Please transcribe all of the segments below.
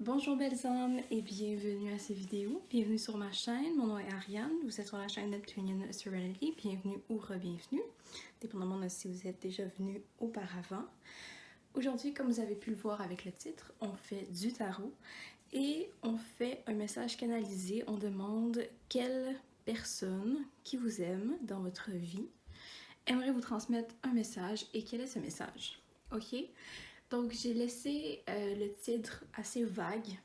Bonjour belles âmes et bienvenue à cette vidéo. Bienvenue sur ma chaîne, mon nom est Ariane, vous êtes sur la chaîne Neptunian Serenity, bienvenue ou re-bienvenue, dépendamment de si vous êtes déjà venu auparavant. Aujourd'hui, comme vous avez pu le voir avec le titre, on fait du tarot et on fait un message canalisé. On demande quelle personne qui vous aime dans votre vie aimerait vous transmettre un message et quel est ce message. Ok? Donc j'ai laissé le titre assez vague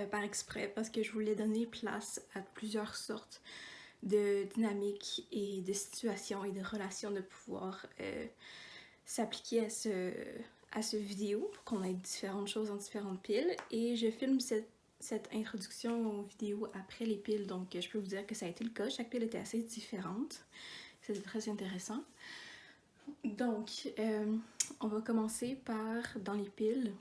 par exprès parce que je voulais donner place à plusieurs sortes de dynamiques et de situations et de relations de pouvoir s'appliquer à ce vidéo pour qu'on ait différentes choses en différentes piles. Et je filme cette introduction aux vidéos après les piles, donc je peux vous dire que ça a été le cas. Chaque pile était assez différente. C'était très intéressant. Donc, on va commencer par, dans les piles,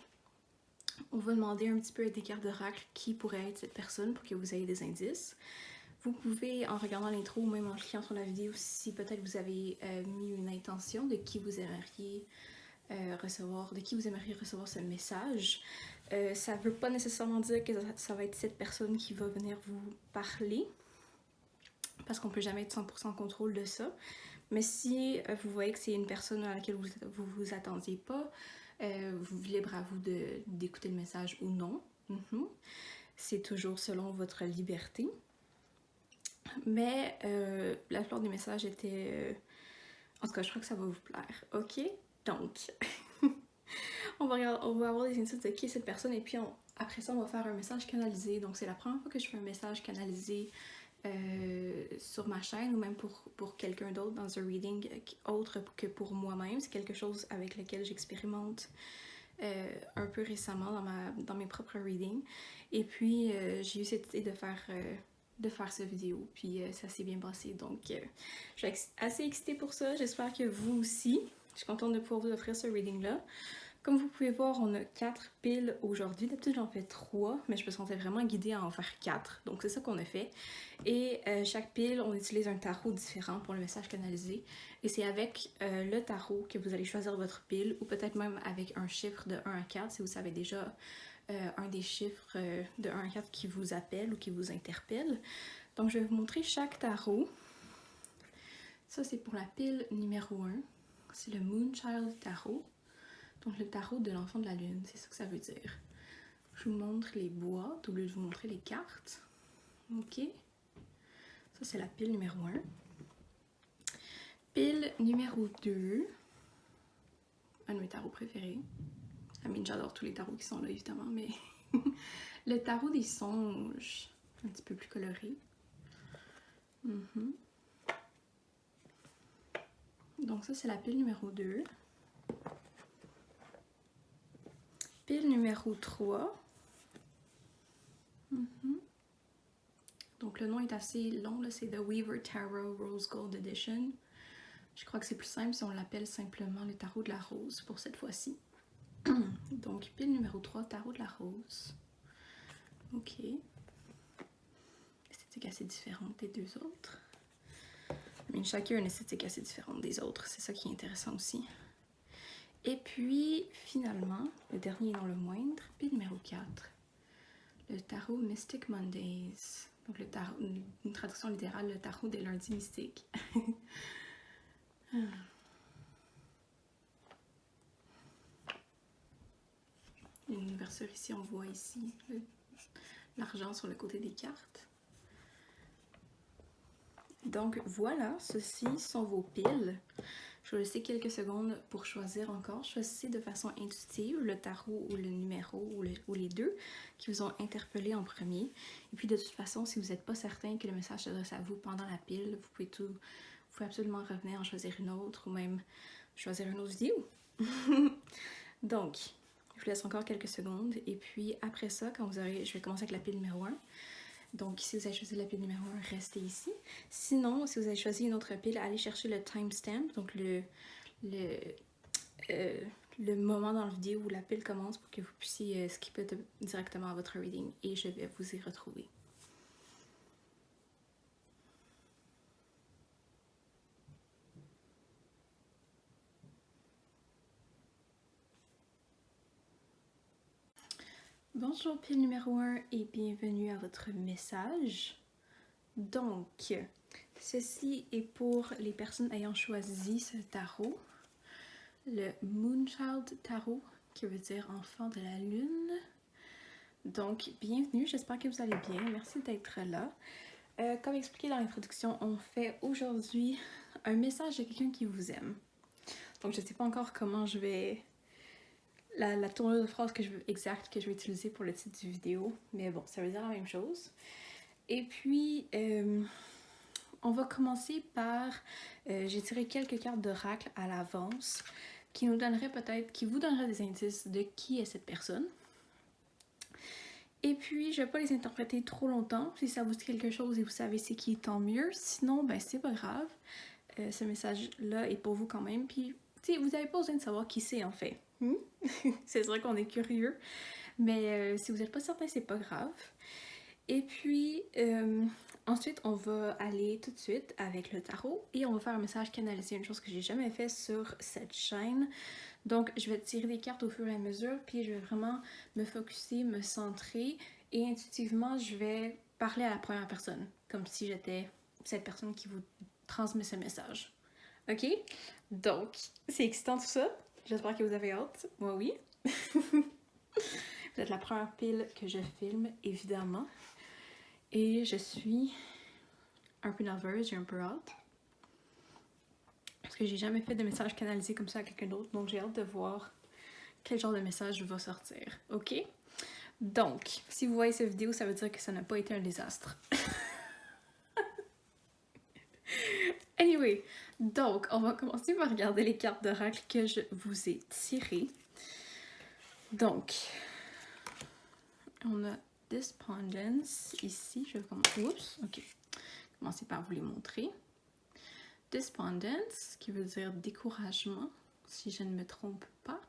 on va demander un petit peu des cartes d'oracle qui pourrait être cette personne pour que vous ayez des indices. Vous pouvez, en regardant l'intro ou même en cliquant sur la vidéo, si peut-être vous avez mis une intention de qui vous aimeriez recevoir, ce message. Ça ne veut pas nécessairement dire que ça va être cette personne qui va venir vous parler, parce qu'on ne peut jamais être 100% en contrôle de ça. Mais si vous voyez que c'est une personne à laquelle vous vous attendiez pas, libre à vous d'écouter le message ou non. C'est toujours selon votre liberté. Mais la plupart des messages étaient... En tout cas, je crois que ça va vous plaire. Ok? Donc, on va avoir des indices de qui est cette personne et puis après ça, on va faire un message canalisé. Donc, c'est la première fois que je fais un message canalisé sur ma chaîne ou même pour quelqu'un d'autre dans un reading autre que pour moi-même. C'est quelque chose avec lequel j'expérimente un peu récemment dans mes propres readings. Et puis, j'ai eu cette idée de faire cette vidéo, puis ça s'est bien passé. Donc, je suis assez excitée pour ça. J'espère que vous aussi. Je suis contente de pouvoir vous offrir ce reading-là. Comme vous pouvez voir, on a 4 piles aujourd'hui. D'habitude, j'en fais 3, mais je me sentais vraiment guidée à en faire 4. Donc, c'est ça qu'on a fait. Et chaque pile, on utilise un tarot différent pour le message canalisé. Et c'est avec le tarot que vous allez choisir votre pile, ou peut-être même avec un chiffre de 1 à 4, si vous savez déjà un des chiffres de 1 à 4 qui vous appelle ou qui vous interpelle. Donc, je vais vous montrer chaque tarot. Ça, c'est pour la pile numéro 1. C'est le Moonchild Tarot. Donc, le tarot de l'enfant de la lune, c'est ça que ça veut dire. Je vous montre les boîtes au lieu de vous montrer les cartes. Ok. Ça, c'est la pile numéro 1. Pile numéro 2. Un de mes tarots préférés. J'adore tous les tarots qui sont là, évidemment, mais le tarot des songes, un petit peu plus coloré. Donc ça, c'est la pile numéro 2. Pile numéro 3. Donc le nom est assez long, c'est The Weaver Tarot Rose Gold Edition. Je crois que c'est plus simple si on l'appelle simplement le tarot de la rose pour cette fois-ci. Donc pile numéro 3, tarot de la rose. Ok. Esthétique assez différente des deux autres. Mais chacun a une esthétique assez différente des autres, c'est ça qui est intéressant aussi. Et puis, finalement, le dernier dans le moindre, pile numéro 4, le tarot Mystic Mondays. Donc, une traduction littérale, le tarot des lundis mystiques. Une ouverture ici, on voit ici l'argent sur le côté des cartes. Donc, voilà, ceci sont vos piles. Je vais laisser quelques secondes pour choisir encore. Choisissez de façon intuitive le tarot ou le numéro ou les deux qui vous ont interpellé en premier. Et puis de toute façon, si vous n'êtes pas certain que le message s'adresse à vous pendant la pile, vous pouvez absolument revenir en choisir une autre ou même choisir une autre vidéo. Donc, je vous laisse encore quelques secondes. Et puis après ça, je vais commencer avec la pile numéro 1. Donc, si vous avez choisi la pile numéro 1, restez ici. Sinon, si vous avez choisi une autre pile, allez chercher le timestamp, donc le moment dans la vidéo où la pile commence pour que vous puissiez skipper directement à votre reading et je vais vous y retrouver. Bonjour pile numéro 1 et bienvenue à votre message. Donc, ceci est pour les personnes ayant choisi ce tarot, le Moonchild Tarot, qui veut dire enfant de la lune. Donc, bienvenue, j'espère que vous allez bien, merci d'être là. Comme expliqué dans l'introduction, on fait aujourd'hui un message de quelqu'un qui vous aime. Donc, je ne sais pas encore comment je vais... La tournure de phrase exacte que je vais utiliser pour le titre du vidéo, mais bon, ça veut dire la même chose. Et puis, on va commencer par... j'ai tiré quelques cartes d'oracle à l'avance qui vous donneraient des indices de qui est cette personne. Et puis, je ne vais pas les interpréter trop longtemps. Si ça vous dit quelque chose et vous savez c'est qui, tant mieux. Sinon, ben c'est pas grave. Ce message-là est pour vous quand même. Puis, tu sais, vous n'avez pas besoin de savoir qui c'est en fait. C'est vrai qu'on est curieux. Mais si vous n'êtes pas certain, c'est pas grave. Et puis, ensuite, on va aller tout de suite avec le tarot et on va faire un message canalisé, une chose que j'ai jamais fait sur cette chaîne. Donc, je vais tirer des cartes au fur et à mesure, puis je vais vraiment me focusser, me centrer et intuitivement, je vais parler à la première personne, comme si j'étais cette personne qui vous transmet ce message. Ok? Donc, c'est excitant tout ça. J'espère que vous avez hâte. Moi, oui. Vous êtes la première pile que je filme, évidemment. Et je suis un peu nerveuse, j'ai un peu hâte. Parce que j'ai jamais fait de message canalisé comme ça à quelqu'un d'autre, donc j'ai hâte de voir quel genre de message va sortir. Ok? Donc, si vous voyez cette vidéo, ça veut dire que ça n'a pas été un désastre. Anyway, donc, on va commencer par regarder les cartes d'oracle que je vous ai tirées. Donc, on a Despondence ici. Je vais commencer par vous les montrer. Despondence, qui veut dire découragement, si je ne me trompe pas.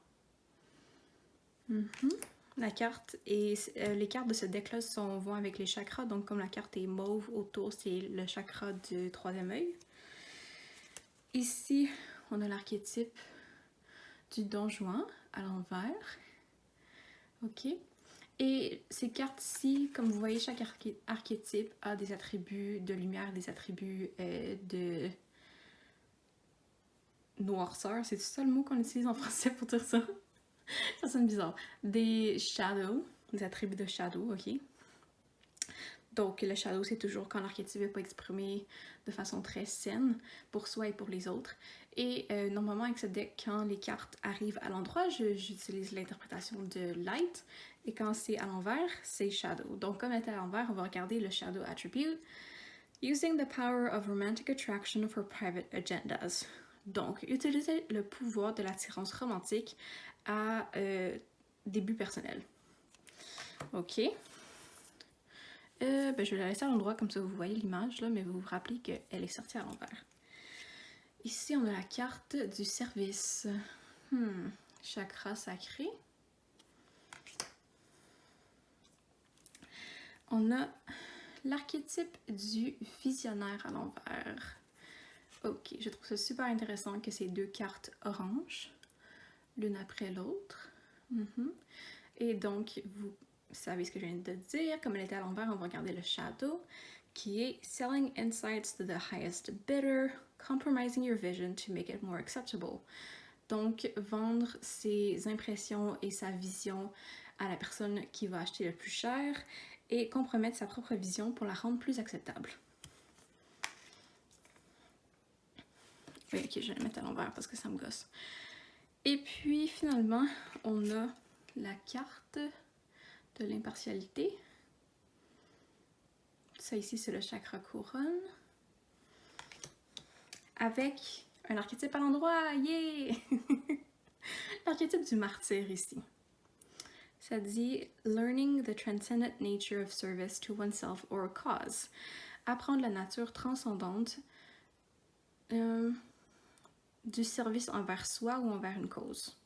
La carte et les cartes de ce deck-là vont avec les chakras, donc comme la carte est mauve autour, c'est le chakra du troisième œil. Ici, on a l'archétype du Don Juan à l'envers. Ok. Et ces cartes-ci, comme vous voyez, chaque archétype a des attributs de lumière, des attributs de noirceur. C'est ça le mot qu'on utilise en français pour dire ça? Ça sonne bizarre. Des shadows, des attributs de shadow, ok? Donc, le shadow, c'est toujours quand l'archétype n'est pas exprimé de façon très saine pour soi et pour les autres. Et normalement, avec ce deck, quand les cartes arrivent à l'endroit, j'utilise l'interprétation de light. Et quand c'est à l'envers, c'est shadow. Donc, comme elle est à l'envers, on va regarder le shadow attribute. Using the power of romantic attraction for private agendas. Donc, utiliser le pouvoir de l'attirance romantique à des buts personnels. Ok. Je vais la laisser à l'endroit comme ça vous voyez l'image, là, mais vous vous rappelez qu'elle est sortie à l'envers. Ici, on a la carte du service. Chakra sacré. On a l'archétype du visionnaire à l'envers. Ok, je trouve ça super intéressant que ces deux cartes orange, l'une après l'autre. Et donc, vous savez ce que je viens de dire. Comme elle était à l'envers, on va regarder le shadow, qui est selling insights to the highest bidder, compromising your vision to make it more acceptable. Donc, vendre ses impressions et sa vision à la personne qui va acheter le plus cher et compromettre sa propre vision pour la rendre plus acceptable. Oui, ok, je vais le mettre à l'envers parce que ça me gosse. Et puis, finalement, on a la carte de l'impartialité. Ça ici, c'est le chakra couronne. Avec un archétype à l'endroit, yeah! L'archétype du martyr ici. Ça dit « Learning the transcendent nature of service to oneself or a cause ». Apprendre la nature transcendante du service envers soi ou envers une cause.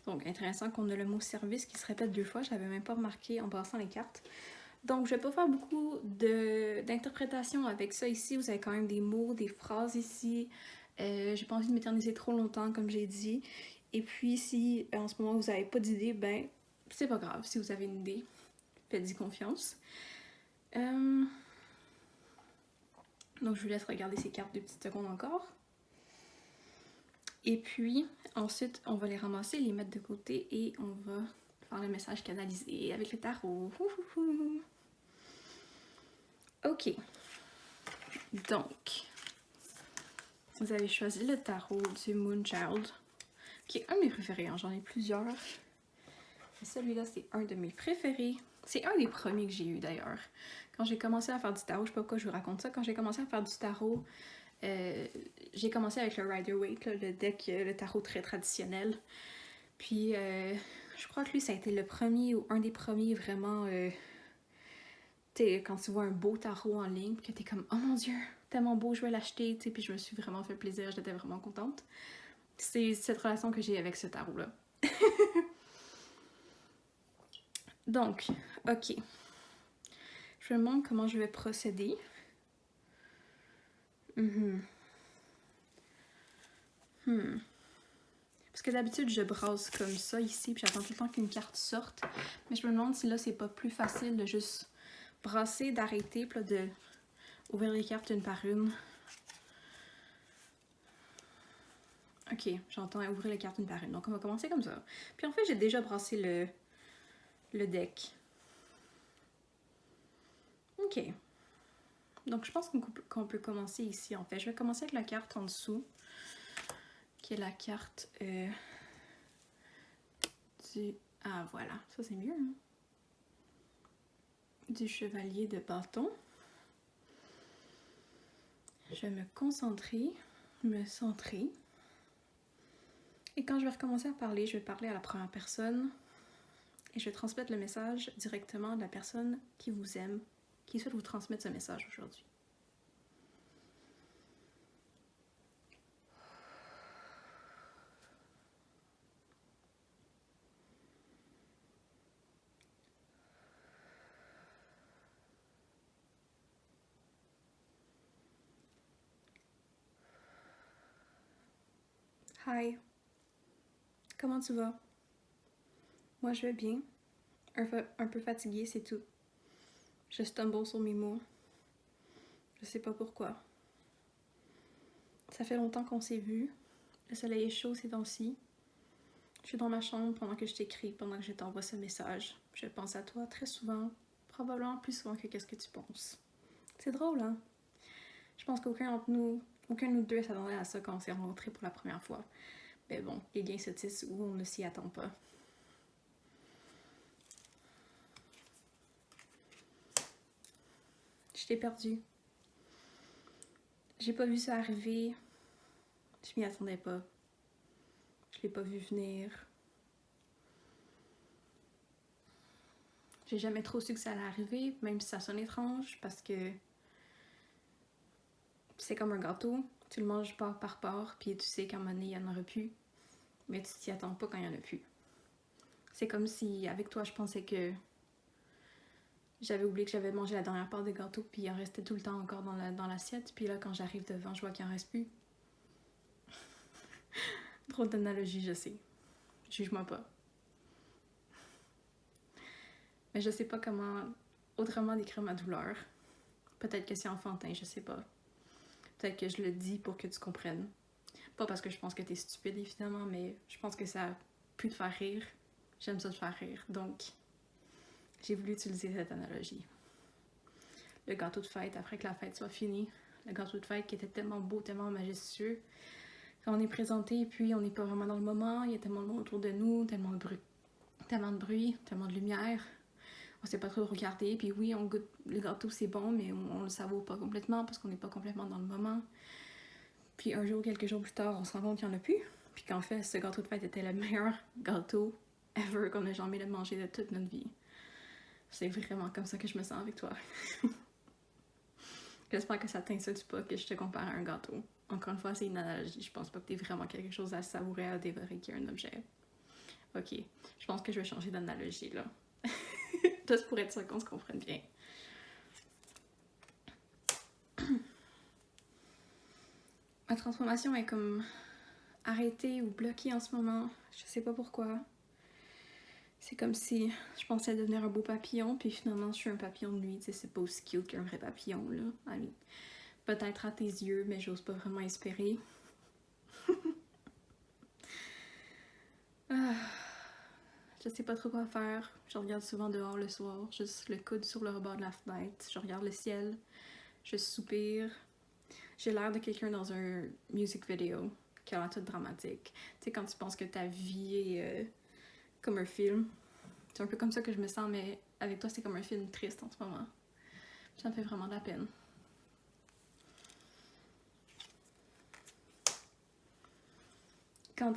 Donc, intéressant qu'on a le mot « service » qui se répète 2 fois. Je n'avais même pas remarqué en passant les cartes. Donc, je ne vais pas faire beaucoup d'interprétation avec ça ici. Vous avez quand même des mots, des phrases ici. J'ai pas envie de m'éterniser trop longtemps, comme j'ai dit. Et puis, si en ce moment vous n'avez pas d'idée, ben, c'est pas grave, si vous avez une idée, faites-y confiance. Donc je vous laisse regarder ces cartes 2 petites secondes encore. Et puis ensuite on va les ramasser, les mettre de côté et on va faire le message canalisé avec le tarot. Ok, donc vous avez choisi le tarot du Moonchild, qui est un de mes préférés, hein. J'en ai plusieurs. Et celui-là, c'est un de mes préférés. C'est un des premiers que j'ai eu d'ailleurs. Quand j'ai commencé à faire du tarot, je sais pas pourquoi je vous raconte ça, quand j'ai commencé à faire du tarot, j'ai commencé avec le Rider-Waite, le deck, le tarot très traditionnel. Puis je crois que lui, ça a été le premier ou un des premiers vraiment... quand tu vois un beau tarot en ligne, que t'es comme « Oh mon Dieu, tellement beau, je vais l'acheter », puis je me suis vraiment fait plaisir, j'étais vraiment contente. C'est cette relation que j'ai avec ce tarot-là. Donc, ok. Je me demande comment je vais procéder. Parce que d'habitude, je brasse comme ça ici, puis j'attends tout le temps qu'une carte sorte. Mais je me demande si là, c'est pas plus facile de juste brasser, d'arrêter, puis là, de ouvrir les cartes une par une. Ok, j'entends ouvrir les cartes une par une. Donc, on va commencer comme ça. Puis en fait, j'ai déjà brassé le deck. Ok. Donc, je pense qu'on peut commencer ici, en fait. Je vais commencer avec la carte en dessous, qui est la carte du... Ah, voilà. Ça, c'est mieux, hein? Du chevalier de bâton. Je vais me concentrer, me centrer. Et quand je vais recommencer à parler, je vais parler à la première personne et je vais transmettre le message directement de la personne qui vous aime, qui souhaite vous transmettre ce message aujourd'hui. Hi, comment tu vas? Moi je vais bien, un peu fatiguée, c'est tout. Je stumble sur mes mots. Je sais pas pourquoi. Ça fait longtemps qu'on s'est vus. Le soleil est chaud ces temps-ci. Je suis dans ma chambre pendant que je t'écris, pendant que je t'envoie ce message. Je pense à toi très souvent, probablement plus souvent que qu'est-ce que tu penses. C'est drôle, hein? Je pense qu'aucun de nous deux s'attendait à ça quand on s'est rencontrés pour la première fois. Mais bon, les liens se tissent où on ne s'y attend pas. Je t'ai perdu. J'ai pas vu ça arriver. Je m'y attendais pas. Je l'ai pas vu venir. J'ai jamais trop su que ça allait arriver, même si ça sonne étrange, parce que c'est comme un gâteau. Tu le manges part par part, puis tu sais qu'à un moment donné, il y en aura plus. Mais tu t'y attends pas quand il y en a plus. C'est comme si, avec toi, je pensais que j'avais oublié que j'avais mangé la dernière part de gâteau, puis il en restait tout le temps encore dans l'assiette. Puis là, quand j'arrive devant, je vois qu'il en reste plus. Drôle d'analogie, je sais. Juge-moi pas. Mais je sais pas comment autrement décrire ma douleur. Peut-être que c'est enfantin, je sais pas. Peut-être que je le dis pour que tu comprennes. Pas parce que je pense que t'es stupide, évidemment, mais je pense que ça a pu te faire rire. J'aime ça te faire rire, donc j'ai voulu utiliser cette analogie. Le gâteau de fête, après que la fête soit finie, le gâteau de fête qui était tellement beau, tellement majestueux. Quand on est présenté, puis on n'est pas vraiment dans le moment, il y a tellement de monde autour de nous, tellement de bruit, tellement de lumière. On sait pas trop regarder, puis oui, on goûte le gâteau, c'est bon, mais on le savoure pas complètement parce qu'on n'est pas complètement dans le moment. Puis un jour, quelques jours plus tard, on se rend compte qu'il n'y en a plus. Puis qu'en fait, ce gâteau de fête était le meilleur gâteau ever qu'on a jamais mangé de toute notre vie. C'est vraiment comme ça que je me sens avec toi. J'espère que ça t'insulte pas que je te compare à un gâteau. Encore une fois, c'est une analogie. Je pense pas que t'aies vraiment quelque chose à savourer, à dévorer qui est un objet. Ok, je pense que je vais changer d'analogie là. Juste pour être sûr qu'on se comprenne bien. Ma transformation est comme arrêtée ou bloquée en ce moment. Je sais pas pourquoi. C'est comme si je pensais devenir un beau papillon, puis finalement je suis un papillon de nuit. Tu sais, c'est pas aussi cute qu'un vrai papillon, là. Allez, peut-être à tes yeux, mais j'ose pas vraiment espérer. Ah, je sais pas trop quoi faire. Je regarde souvent dehors le soir, juste le coude sur le rebord de la fenêtre. Je regarde le ciel, je soupire. J'ai l'air de quelqu'un dans un music video qui a l'air tout dramatique. Tu sais, quand tu penses que ta vie est comme un film. C'est un peu comme ça que je me sens, mais avec toi, c'est comme un film triste en ce moment. Ça me fait vraiment de la peine. Quand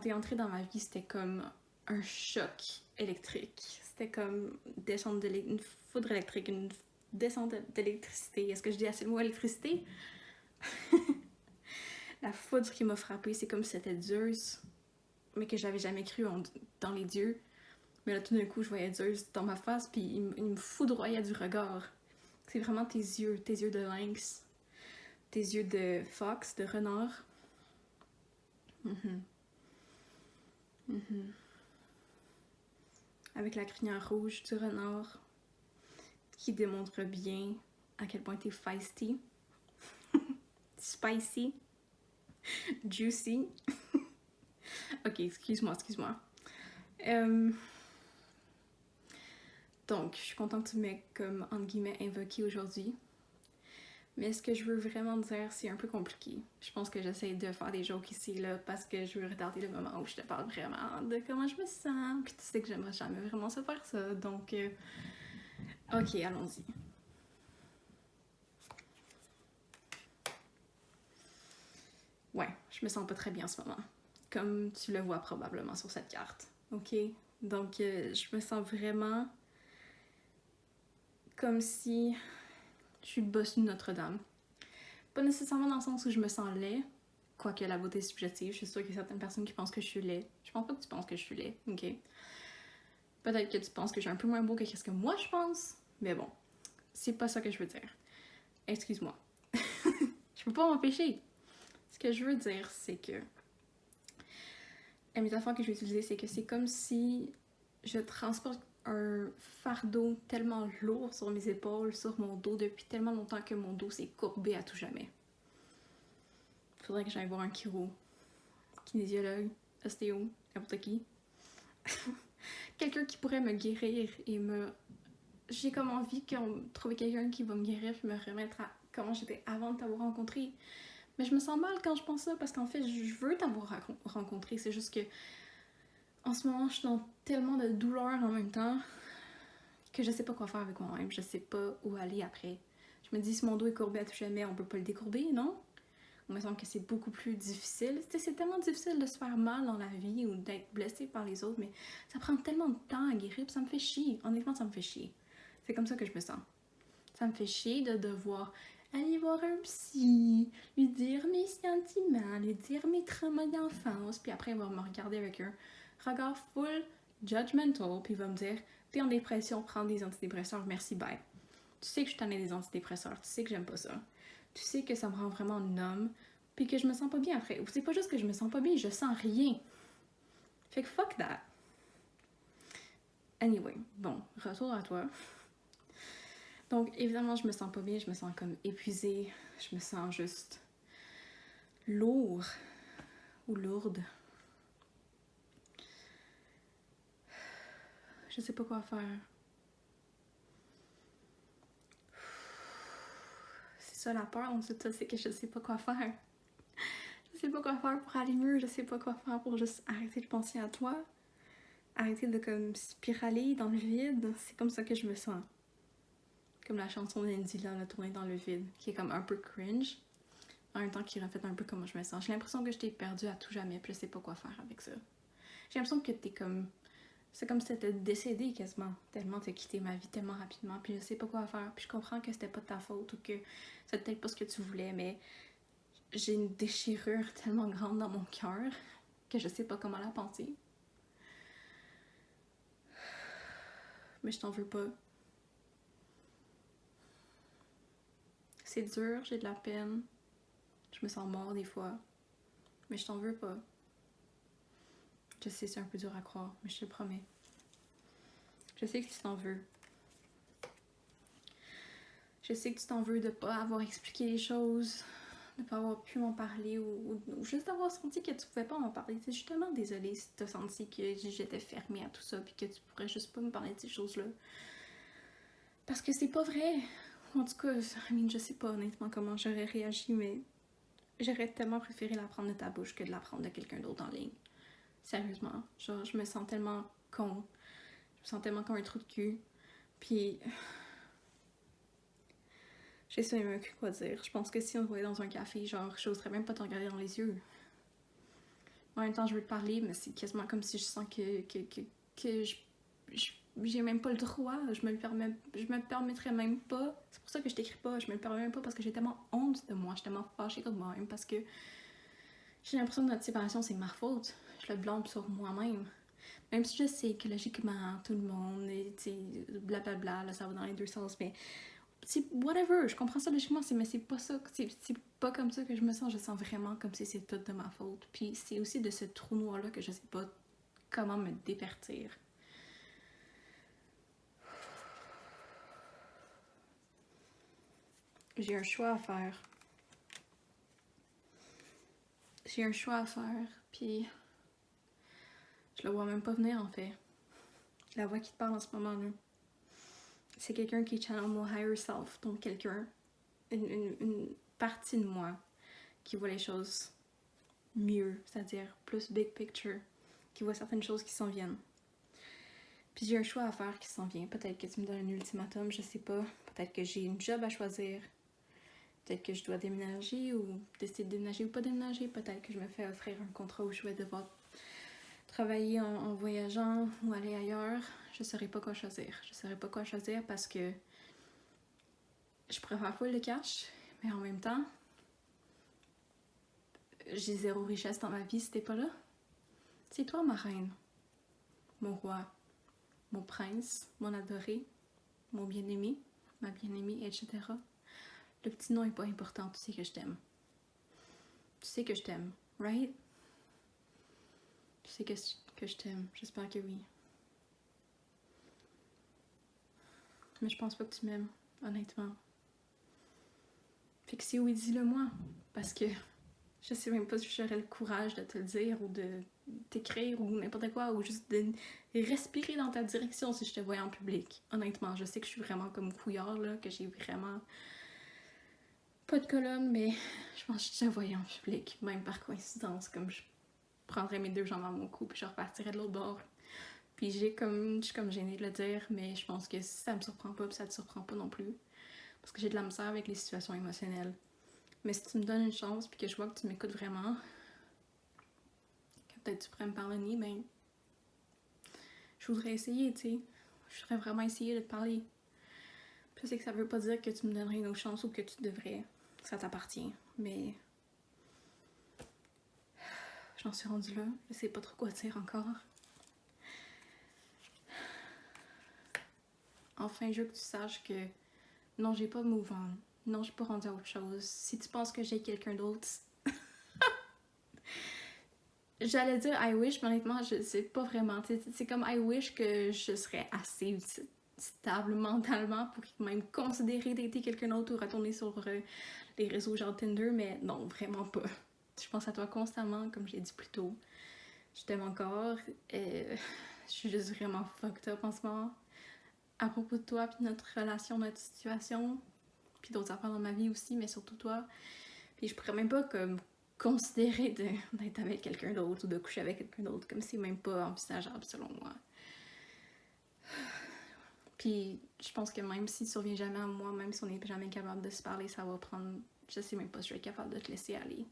t'es entré dans ma vie, c'était comme un choc électrique. C'était comme descendre une foudre électrique, une descente d'électricité. Est-ce que je dis assez le mot électricité? La foudre qui m'a frappée, c'est comme si c'était Zeus, mais que j'avais jamais cru dans les dieux. Mais là, tout d'un coup, je voyais Zeus dans ma face, puis il me foudroyait du regard. C'est vraiment tes yeux de lynx, tes yeux de fox, de renard. Mm-hmm. Mm-hmm. Avec la crinière rouge du renard, qui démontre bien à quel point t'es feisty, spicy, juicy. Ok, excuse-moi. Donc, je suis contente que tu m'aies comme, entre guillemets, invoqué aujourd'hui. Mais ce que je veux vraiment dire, c'est un peu compliqué. Je pense que j'essaie de faire des jokes ici, là, parce que je veux retarder le moment où je te parle vraiment de comment je me sens. Puis tu sais que j'aimerais jamais vraiment se faire ça. Donc, ok, allons-y. Ouais, je me sens pas très bien en ce moment. Comme tu le vois probablement sur cette carte. Ok? Donc, je me sens vraiment comme si je suis le boss de Notre-Dame. Pas nécessairement dans le sens où je me sens laid, quoique la beauté est subjective. Je suis sûre qu'il y a certaines personnes qui pensent que je suis laid. Je pense pas que tu penses que je suis laid, ok? Peut-être que tu penses que je suis un peu moins beau que ce que moi je pense, mais bon, c'est pas ça que je veux dire. Excuse-moi. Je peux pas m'empêcher. Ce que je veux dire, c'est que la métaphore que je vais utiliser, c'est que c'est comme si je transporte un fardeau tellement lourd sur mes épaules, sur mon dos, depuis tellement longtemps que mon dos s'est courbé à tout jamais. Faudrait que j'aille voir un chiro, kinésiologue, ostéo, n'importe qui. Quelqu'un qui pourrait me guérir et me... J'ai comme envie qu'on trouve quelqu'un qui va me guérir et me remettre à comment j'étais avant de t'avoir rencontré. Mais je me sens mal quand je pense ça parce qu'en fait, je veux t'avoir rencontré. C'est juste que en ce moment, je suis dans tellement de douleur en même temps que je sais pas quoi faire avec moi-même. Je sais pas où aller après. Je me dis, si mon dos est courbé à tout jamais, on peut pas le décourber, non? Il me semble que c'est beaucoup plus difficile. C'est tellement difficile de se faire mal dans la vie ou d'être blessé par les autres, mais ça prend tellement de temps à guérir, puis ça me fait chier. Honnêtement, ça me fait chier. C'est comme ça que je me sens. Ça me fait chier de devoir aller voir un psy, lui dire mes sentiments, lui dire mes traumas d'enfance, puis après il va me regarder avec un regard full judgmental, puis il va me dire t'es en dépression, prends des antidépresseurs, merci, bye. Tu sais que je t'en ai des antidépresseurs, tu sais que j'aime pas ça. Tu sais que ça me rend vraiment numb, puis que je me sens pas bien après. Ou c'est pas juste que je me sens pas bien, je sens rien. Fait que fuck that. Anyway, bon, retour à toi. Donc, évidemment, je me sens pas bien, je me sens comme épuisée, je me sens juste lourd ou lourde. Je sais pas quoi faire. C'est ça la peur, en tout cas, c'est que je sais pas quoi faire. Je sais pas quoi faire pour aller mieux, je sais pas quoi faire pour juste arrêter de penser à toi, arrêter de comme spiraler dans le vide. C'est comme ça que je me sens. Comme la chanson d'Andy là, la tournée dans le vide, qui est comme un peu cringe, en même temps qui reflète un peu comment je me sens. J'ai l'impression que je t'ai perdue à tout jamais, puis je sais pas quoi faire avec ça. J'ai l'impression que t'es comme... C'est comme si t'étais décédé quasiment, tellement t'as quitté ma vie tellement rapidement, puis je sais pas quoi faire, puis je comprends que c'était pas de ta faute ou que c'était peut-être pas ce que tu voulais, mais j'ai une déchirure tellement grande dans mon cœur que je sais pas comment la penser. Mais je t'en veux pas. C'est dur, j'ai de la peine, je me sens mort des fois, mais je t'en veux pas. Je sais, c'est un peu dur à croire, mais je te le promets. Je sais que tu t'en veux. Je sais que tu t'en veux de pas avoir expliqué les choses, de pas avoir pu m'en parler ou juste d'avoir senti que tu pouvais pas m'en parler. Je suis tellement désolée si t'as senti que j'étais fermée à tout ça puis que tu pourrais juste pas me parler de ces choses-là. Parce que c'est pas vrai. En tout cas, je sais pas honnêtement comment j'aurais réagi, mais j'aurais tellement préféré l'apprendre de ta bouche que de l'apprendre de quelqu'un d'autre en ligne. Sérieusement. Genre, je me sens tellement con. Je me sens tellement comme un trou de cul. Puis... je sais même plus quoi dire. Je pense que si on se voyait dans un café, genre, j'oserais même pas te regarder dans les yeux. En même temps, je veux te parler, mais c'est quasiment comme si je sens que j'ai même pas le droit. Je me permettrais même pas. C'est pour ça que je t'écris pas. Je me le permets même pas parce que j'ai tellement honte de moi. Je suis tellement fâchée contre moi-même parce que j'ai l'impression que notre séparation, c'est ma faute. Je le blâme sur moi-même. Même si je sais que logiquement, tout le monde, tu sais, blablabla, là, ça va dans les deux sens, mais c'est whatever, je comprends ça logiquement, mais c'est pas ça, c'est pas comme ça que je me sens. Je sens vraiment comme si c'est tout de ma faute. Puis c'est aussi de ce trou noir-là que je sais pas comment me départir. J'ai un choix à faire. J'ai un choix à faire, puis je le vois même pas venir en fait. La voix qui te parle en ce moment-là, c'est quelqu'un qui channel mon higher self, donc quelqu'un, une partie de moi qui voit les choses mieux, c'est-à-dire plus big picture, qui voit certaines choses qui s'en viennent. Puis j'ai un choix à faire qui s'en vient. Peut-être que tu me donnes un ultimatum, je sais pas. Peut-être que j'ai une job à choisir. Peut-être que je dois déménager ou décider de déménager ou pas déménager. Peut-être que je me fais offrir un contrat où je vais devoir travailler en voyageant ou aller ailleurs. Je saurais pas quoi choisir. Je saurais pas quoi choisir parce que je pourrais faire full de cash, mais en même temps, j'ai zéro richesse dans ma vie si t'es pas là. C'est toi ma reine, mon roi, mon prince, mon adoré, mon bien-aimé, ma bien-aimée, etc. Le petit nom est pas important, tu sais que je t'aime. Tu sais que je t'aime, right? Tu sais que je t'aime, j'espère que oui. Mais je pense pas que tu m'aimes, honnêtement. Fait que si oui, dis-le moi, parce que je sais même pas si j'aurais le courage de te le dire ou de t'écrire ou n'importe quoi, ou juste de respirer dans ta direction si je te voyais en public. Honnêtement, je sais que je suis vraiment comme couillard, là, que j'ai vraiment pas de colonne, mais je pense que je te voyais en public, même par coïncidence, comme je prendrais mes deux jambes à mon cou puis je repartirais de l'autre bord. Puis je suis comme gênée de le dire, mais je pense que ça me surprend pas puis ça te surprend pas non plus. Parce que j'ai de la misère avec les situations émotionnelles. Mais si tu me donnes une chance puis que je vois que tu m'écoutes vraiment, que peut-être tu pourrais me pardonner, ben je voudrais essayer, tu sais. Je voudrais vraiment essayer de te parler. Puis je sais que ça veut pas dire que tu me donnerais une autre chance ou que tu devrais. Ça t'appartient. Mais j'en suis rendue là. Je sais pas trop quoi dire encore. Enfin, je veux que tu saches que non, j'ai pas move on. Non, j'ai pas rendu à autre chose. Si tu penses que j'ai quelqu'un d'autre, j'allais dire I wish, mais honnêtement, je sais pas vraiment. C'est comme I wish que je serais assez stable mentalement pour même considérer d'être quelqu'un d'autre ou retourner sur les réseaux genre Tinder, mais non, vraiment pas. Je pense à toi constamment, comme j'ai dit plus tôt. Je t'aime encore. Je suis juste vraiment fucked up en ce moment. À propos de toi, puis notre relation, notre situation, puis d'autres affaires dans ma vie aussi, mais surtout toi. Puis je pourrais même pas comme considérer d'être avec quelqu'un d'autre ou de coucher avec quelqu'un d'autre, comme c'est même pas envisageable selon moi. Puis je pense que même si tu reviens jamais à moi, même si on n'est jamais capable de se parler, ça va prendre... Je sais même pas si je vais être capable de te laisser aller.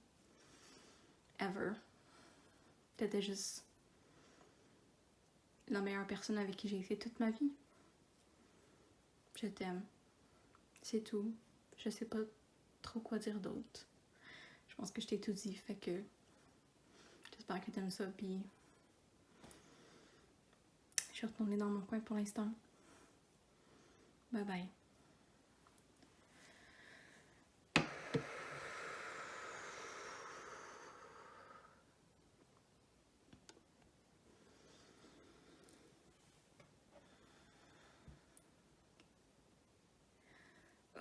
Ever. T'étais juste la meilleure personne avec qui j'ai été toute ma vie. Je t'aime. C'est tout. Je sais pas trop quoi dire d'autre. Je pense que je t'ai tout dit, fait que j'espère que t'aimes ça, puis je suis retournée dans mon coin pour l'instant. Bye bye.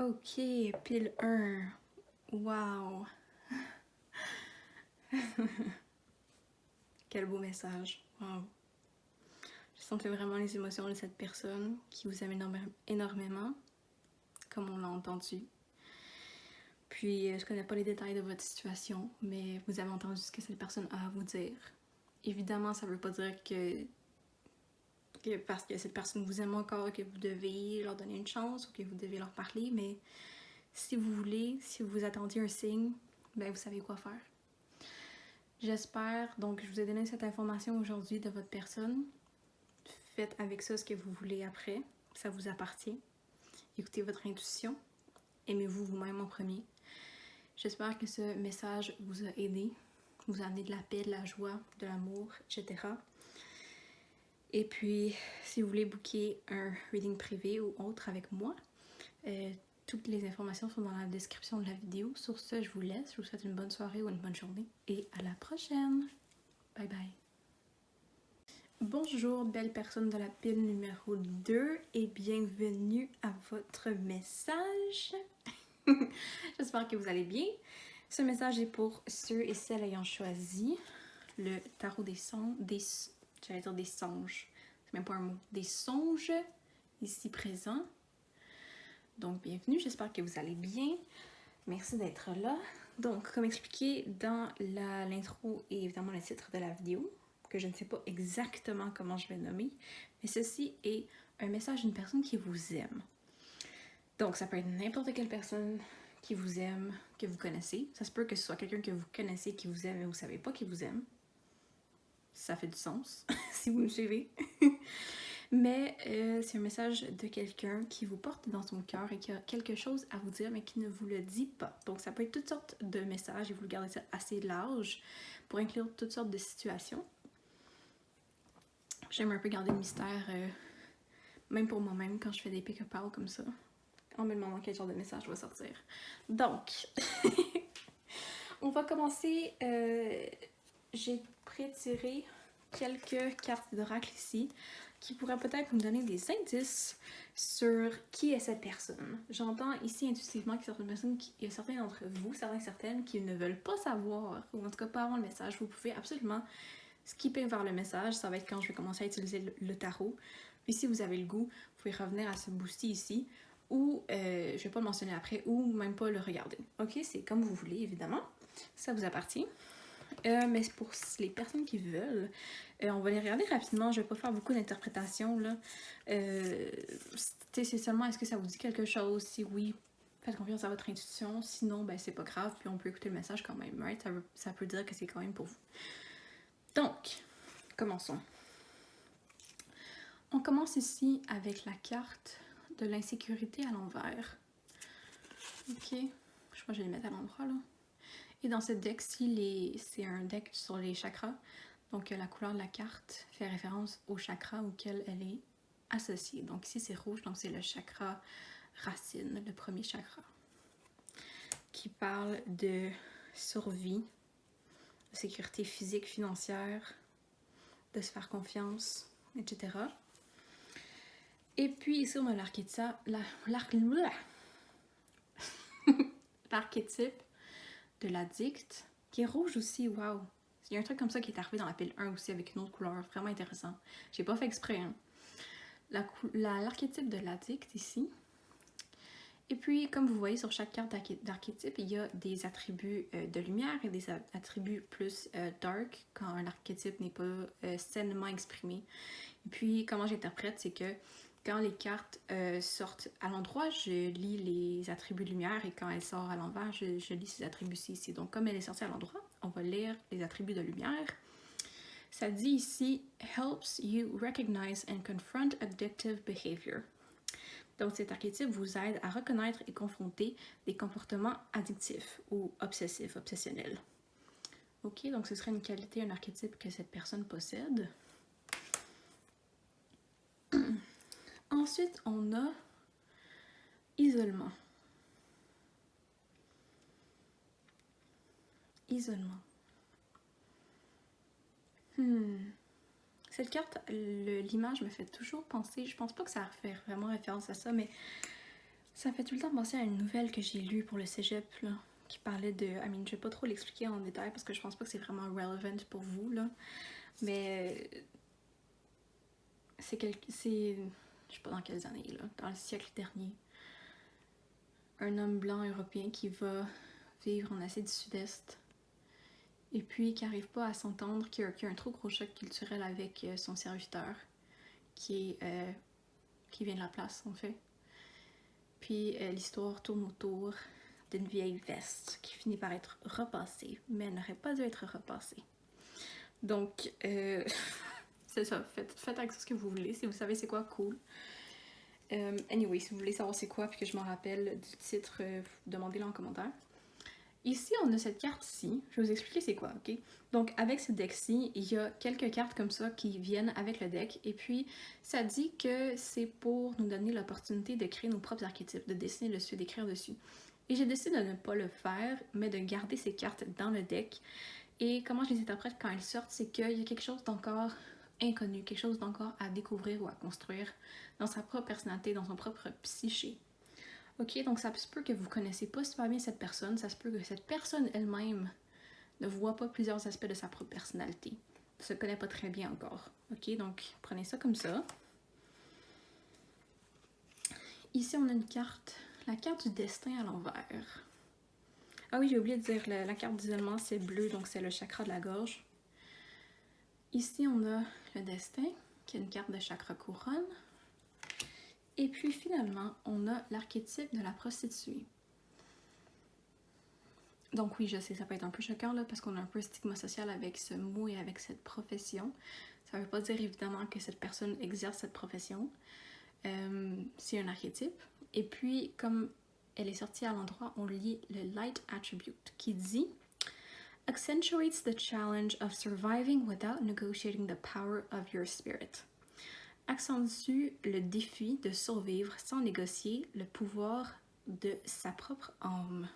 Ok, pile 1. Wow! Quel beau message. Wow! Je sentais vraiment les émotions de cette personne qui vous aime énormément, comme on l'a entendu. Puis, je connais pas les détails de votre situation, mais vous avez entendu ce que cette personne a à vous dire. Évidemment, ça veut pas dire que parce que cette personne vous aime encore, que vous devez leur donner une chance ou que vous devez leur parler, mais si vous voulez, si vous attendiez un signe, ben vous savez quoi faire. J'espère, donc je vous ai donné cette information aujourd'hui de votre personne. Faites avec ça ce que vous voulez après, ça vous appartient. Écoutez votre intuition, aimez-vous vous-même en premier. J'espère que ce message vous a aidé, vous a amené de la paix, de la joie, de l'amour, etc. Et puis, si vous voulez booker un reading privé ou autre avec moi, toutes les informations sont dans la description de la vidéo. Sur ce, je vous laisse. Je vous souhaite une bonne soirée ou une bonne journée. Et à la prochaine! Bye bye! Bonjour, belle personne de la pile numéro 2 et bienvenue à votre message. J'espère que vous allez bien. Ce message est pour ceux et celles ayant choisi le tarot des songes, j'allais dire des songes, c'est même pas un mot, des songes ici présents. Donc bienvenue, j'espère que vous allez bien. Merci d'être là. Donc comme expliqué dans l'intro et évidemment le titre de la vidéo, que je ne sais pas exactement comment je vais nommer, mais ceci est un message d'une personne qui vous aime. Donc ça peut être n'importe quelle personne qui vous aime, que vous connaissez. Ça se peut que ce soit quelqu'un que vous connaissez qui vous aime et vous ne savez pas qu'il vous aime. Ça fait du sens, si vous me suivez. Mais c'est un message de quelqu'un qui vous porte dans son cœur et qui a quelque chose à vous dire, mais qui ne vous le dit pas. Donc ça peut être toutes sortes de messages et vous gardez ça assez large pour inclure toutes sortes de situations. J'aime un peu garder le mystère, même pour moi-même, quand je fais des pick-up calls comme ça, en me demandant quel genre de message va sortir. Donc, on va commencer. J'ai prétiré quelques cartes d'oracle ici qui pourraient peut-être nous donner des indices sur qui est cette personne. J'entends ici intuitivement qu'il y a certains d'entre vous, certaines qui ne veulent pas savoir, ou en tout cas pas avoir le message. Vous pouvez absolument skipper vers le message, ça va être quand je vais commencer à utiliser le tarot. Puis si vous avez le goût, vous pouvez revenir à ce boosty ici, ou je vais pas le mentionner après, ou même pas le regarder. Ok, c'est comme vous voulez évidemment, ça vous appartient. Mais pour les personnes qui veulent, on va les regarder rapidement. Je vais pas faire beaucoup d'interprétations là. C'est seulement est-ce que ça vous dit quelque chose? Si oui, faites confiance à votre intuition. Sinon, ben c'est pas grave. Puis on peut écouter le message quand même, right? Ça peut dire que c'est quand même pour vous. Donc, commençons. On commence ici avec la carte de l'insécurité à l'envers. Ok, je crois que je vais les mettre à l'endroit là. Et dans ce deck-ci, c'est un deck sur les chakras. Donc la couleur de la carte fait référence au chakra auquel elle est associée. Donc ici c'est rouge, donc c'est le chakra racine, le premier chakra. Qui parle de survie, de sécurité physique, financière, de se faire confiance, etc. Et puis ici on a l'archétype de l'addict, qui est rouge aussi, waouh! Il y a un truc comme ça qui est arrivé dans la pile 1 aussi avec une autre couleur, vraiment intéressant. J'ai pas fait exprès, hein. L'archétype de l'addict ici. Et puis, comme vous voyez sur chaque carte d'archétype, il y a des attributs de lumière et des attributs plus dark quand l'archétype n'est pas sainement exprimé. Et puis, comment j'interprète, c'est que quand les cartes sortent à l'endroit, je lis les attributs de lumière et quand elle sort à l'envers, je lis ces attributs-ci ici. Donc, comme elle est sortie à l'endroit, on va lire les attributs de lumière. Ça dit ici « helps you recognize and confront addictive behavior ». Donc, cet archétype vous aide à reconnaître et confronter des comportements addictifs ou obsessifs, obsessionnels. Ok, donc ce serait une qualité, un archétype que cette personne possède. Ensuite, on a isolement. Isolement. Cette carte, l'image me fait toujours penser, je pense pas que ça fait vraiment référence à ça, mais Ça fait tout le temps penser à une nouvelle que j'ai lue pour le cégep, là, qui parlait de... je vais pas trop l'expliquer en détail parce que je pense pas que c'est vraiment relevant pour vous, là. Mais c'est je sais pas dans quelles années, là, dans le siècle dernier. Un homme blanc européen qui va vivre en Asie du Sud-Est et puis qui n'arrive pas à s'entendre, qui a un trop gros choc culturel avec son serviteur qui vient de la place, en fait. Puis l'histoire tourne autour d'une vieille veste qui finit par être repassée, mais elle n'aurait pas dû être repassée. Donc, c'est ça, faites avec ça ce que vous voulez. Si vous savez c'est quoi, cool. Anyway, si vous voulez savoir c'est quoi, puis que je m'en rappelle du titre, demandez-le en commentaire. Ici, on a cette carte-ci. Je vais vous expliquer c'est quoi, ok? Donc, avec ce deck-ci, il y a quelques cartes comme ça qui viennent avec le deck. Et puis, ça dit que c'est pour nous donner l'opportunité de créer nos propres archétypes, de dessiner dessus, d'écrire dessus. Et j'ai décidé de ne pas le faire, mais de garder ces cartes dans le deck. Et comment je les interprète quand elles sortent, c'est qu'il y a quelque chose d'encore inconnu, quelque chose d'encore à découvrir ou à construire dans sa propre personnalité, dans son propre psyché. Ok, donc ça se peut que vous ne connaissez pas super bien cette personne, ça se peut que cette personne elle-même ne voit pas plusieurs aspects de sa propre personnalité, ne se connaît pas très bien encore. Ok, donc prenez ça comme ça. Ici, on a une carte, la carte du destin à l'envers. Ah oui, j'ai oublié de dire, la carte d'isolement, c'est bleu, donc c'est le chakra de la gorge. Ici, on a le destin, qui est une carte de chakra couronne. Et puis finalement, on a l'archétype de la prostituée. Donc oui, je sais, ça peut être un peu choquant là, parce qu'on a un peu un stigma social avec ce mot et avec cette profession. Ça ne veut pas dire évidemment que cette personne exerce cette profession. C'est un archétype. Et puis, comme elle est sortie à l'endroit, on lit le Light Attribute qui dit « Accentuates the challenge of surviving without negotiating the power of your spirit ». Accentue le défi de survivre sans négocier le pouvoir de sa propre âme.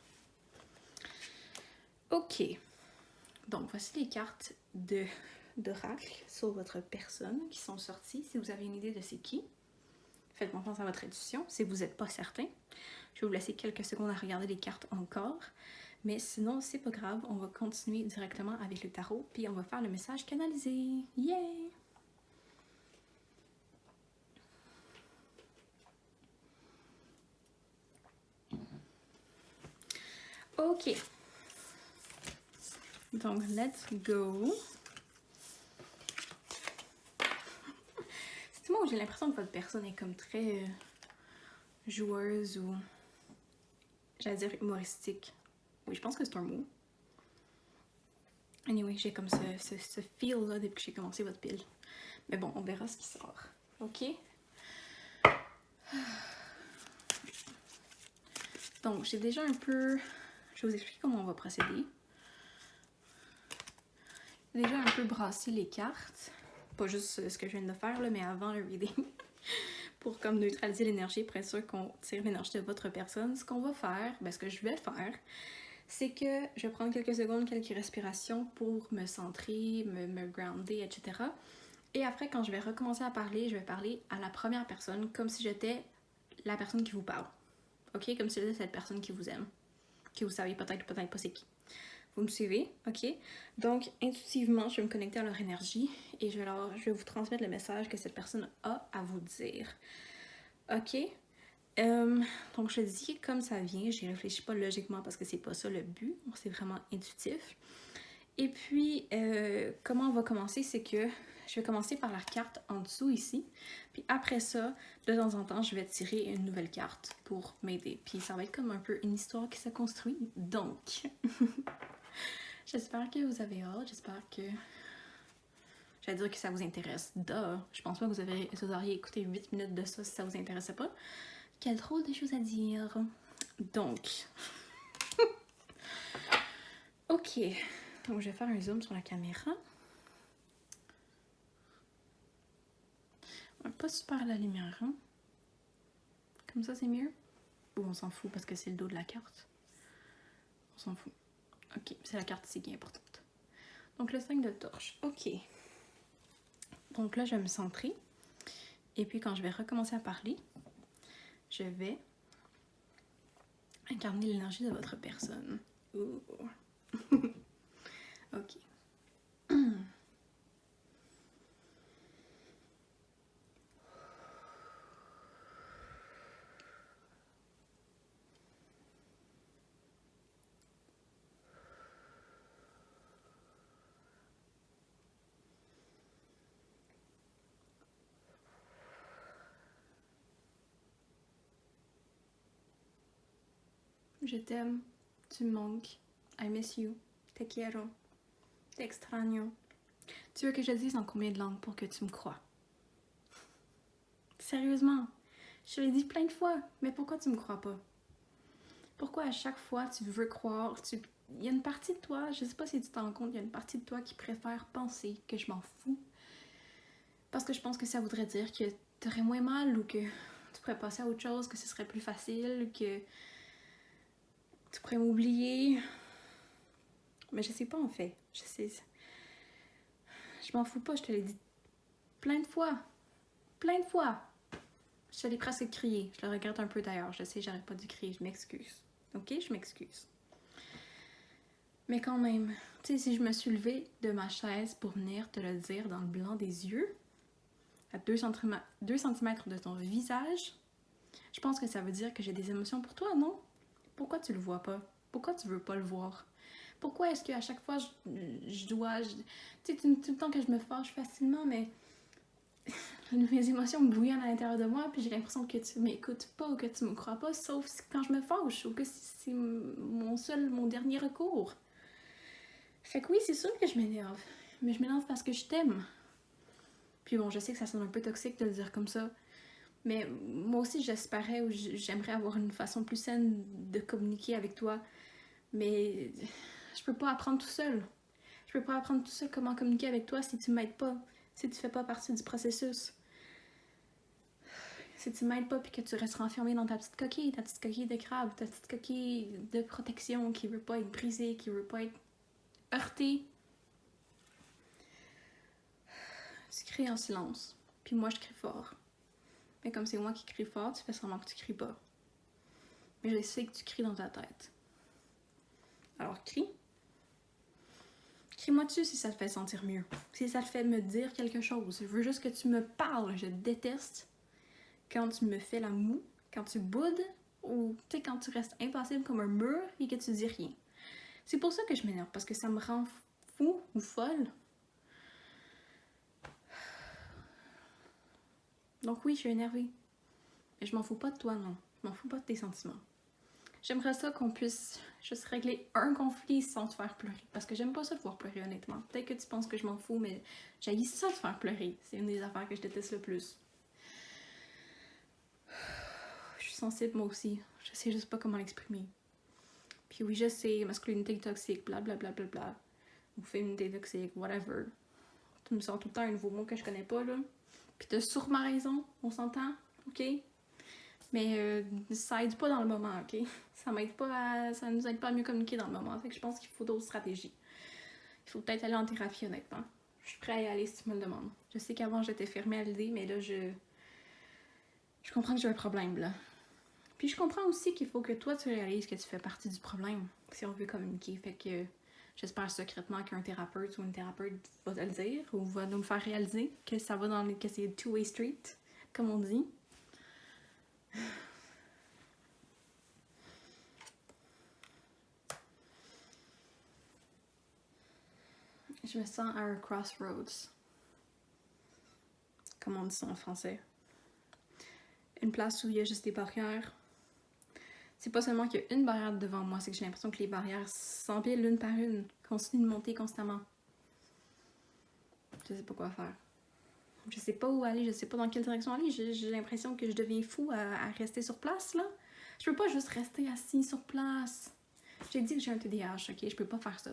Ok, donc voici les cartes d'oracle sur votre personne qui sont sorties. Si vous avez une idée de c'est qui, faites confiance à votre intuition. Si vous n'êtes pas certain, je vais vous laisser quelques secondes à regarder les cartes encore. Mais sinon, c'est pas grave, on va continuer directement avec le tarot, puis on va faire le message canalisé. Yay! Ok. Donc, let's go. C'est moi où j'ai l'impression que votre personne est comme très joueuse ou, j'allais dire, humoristique. Oui, je pense que c'est un mot. Anyway, j'ai comme ce feel-là depuis que j'ai commencé votre pile. Mais bon, on verra ce qui sort. Ok? Donc, j'ai déjà un peu... Je vais vous expliquer comment on va procéder. J'ai déjà un peu brassé les cartes. Pas juste ce que je viens de faire, là, mais avant le reading. Pour comme neutraliser l'énergie, pour être sûr qu'on tire l'énergie de votre personne. Ce qu'on va faire, ben, ce que je vais faire, c'est que je vais prendre quelques secondes, quelques respirations pour me centrer, me grounder, etc. Et après, quand je vais recommencer à parler, je vais parler à la première personne comme si j'étais la personne qui vous parle. Ok? Comme si j'étais cette personne qui vous aime. Que vous savez peut-être pas c'est qui. Vous me suivez? Ok? Donc, intuitivement, je vais me connecter à leur énergie et je vais vous transmettre le message que cette personne a à vous dire. Ok? Donc, je le dis comme ça vient. J'y réfléchis pas logiquement parce que c'est pas ça le but. C'est vraiment intuitif. Et puis, comment on va commencer? C'est que je vais commencer par la carte en dessous ici. Puis après ça, de temps en temps, je vais tirer une nouvelle carte pour m'aider. Puis ça va être comme un peu une histoire qui se construit. Donc, j'espère que vous avez hâte. J'espère que... J'allais dire que ça vous intéresse. Duh! Je pense pas que vous auriez écouté 8 minutes de ça si ça vous intéressait pas. Quelle drôle de choses à dire. Donc... Ok. Donc, je vais faire un zoom sur la caméra. Pas super la lumière, hein? Comme ça, c'est mieux? Ou on s'en fout parce que c'est le dos de la carte? On s'en fout. Ok, c'est la carte ici qui est importante. Donc, le 5 de torche. Ok. Donc là, je vais me centrer. Et puis, quand je vais recommencer à parler, je vais Incarner l'énergie de votre personne. Ouh. Ok. Je t'aime, tu me manques, I miss you, te quiero, te extraño. Tu veux que je dise en combien de langues pour que tu me crois? Sérieusement, je te l'ai dit plein de fois, mais pourquoi tu me crois pas? Pourquoi à chaque fois tu veux croire, il y a une partie de toi, je sais pas si tu t'en rends compte, il y a une partie de toi qui préfère penser que je m'en fous. Parce que je pense que ça voudrait dire que t'aurais moins mal ou que tu pourrais passer à autre chose, que ce serait plus facile, que tu pourrais m'oublier. Mais je sais pas en fait. Je sais. Je m'en fous pas, je te l'ai dit plein de fois. Plein de fois. Je te l'ai presque crié. Je le regrette un peu d'ailleurs. Je sais, j'arrête pas de crier. Je m'excuse. Ok? Je m'excuse. Mais quand même, tu sais, si je me suis levée de ma chaise pour venir te le dire dans le blanc des yeux, à 2 cm de ton visage, je pense que ça veut dire que j'ai des émotions pour toi, non? Pourquoi tu le vois pas? Pourquoi tu veux pas le voir? Pourquoi est-ce qu'à chaque fois je dois... Tu sais, tout le temps que je me fâche facilement, mais mes émotions me bouillonnent à l'intérieur de moi, puis j'ai l'impression que tu m'écoutes pas ou que tu me crois pas, sauf quand je me fâche ou que c'est mon dernier recours. Fait que oui, c'est sûr que je m'énerve, mais je m'énerve parce que je t'aime. Puis bon, je sais que ça sonne un peu toxique de le dire comme ça, mais moi aussi j'espérais ou j'aimerais avoir une façon plus saine de communiquer avec toi, mais je peux pas apprendre tout seul. Je peux pas apprendre tout seul comment communiquer avec toi si tu m'aides pas, si tu fais pas partie du processus. Si tu m'aides pas puis que tu restes renfermé dans ta petite coquille de crabe, ta petite coquille de protection qui veut pas être brisée, qui veut pas être heurtée, tu cries en silence. Puis moi je crie fort. Mais comme c'est moi qui crie fort, tu fais semblant que tu cries pas. Mais je sais que tu cries dans ta tête. Alors crie. Crie-moi dessus si ça te fait sentir mieux. Si ça te fait me dire quelque chose. Je veux juste que tu me parles. Je déteste quand tu me fais la moue, quand tu boudes, ou tu sais, quand tu restes impassible comme un mur et que tu dis rien. C'est pour ça que je m'énerve, parce que ça me rend fou ou folle. Donc oui, je suis énervée. Mais je m'en fous pas de toi, non. Je m'en fous pas de tes sentiments. J'aimerais ça qu'on puisse juste régler un conflit sans te faire pleurer. Parce que j'aime pas ça de voir pleurer, honnêtement. Peut-être que tu penses que je m'en fous, mais j'haïs ça de faire pleurer. C'est une des affaires que je déteste le plus. Je suis sensible, moi aussi. Je sais juste pas comment l'exprimer. Puis oui, je sais, masculinité toxique, blablabla, bla, bla, bla, ou féminité toxique, whatever. Tu me sors tout le temps un nouveau mot que je connais pas, là. Puis t'as sûrement raison, on s'entend, ok? Mais ça aide pas dans le moment, ok? Ça nous aide pas à mieux communiquer dans le moment. Fait que je pense qu'il faut d'autres stratégies. Il faut peut-être aller en thérapie, honnêtement. Je suis prête à y aller si tu me le demandes. Je sais qu'avant j'étais fermée à l'idée, mais là je comprends que j'ai un problème, là. Puis je comprends aussi qu'il faut que toi tu réalises que tu fais partie du problème si on veut communiquer. Fait que j'espère secrètement qu'un thérapeute ou une thérapeute va te le dire ou va nous le faire réaliser que ça va que c'est two-way street, comme on dit. Je me sens à un crossroads. Comme on dit ça en français. Une place où il y a juste des barrières. C'est pas seulement qu'il y a une barrière devant moi, c'est que j'ai l'impression que les barrières s'empilent l'une par une, continuent de monter constamment. Je sais pas quoi faire. Je sais pas où aller, je sais pas dans quelle direction aller. J'ai l'impression que je deviens fou à rester sur place, là. Je peux pas juste rester assis sur place. J'ai dit que j'ai un TDAH, ok? Je peux pas faire ça.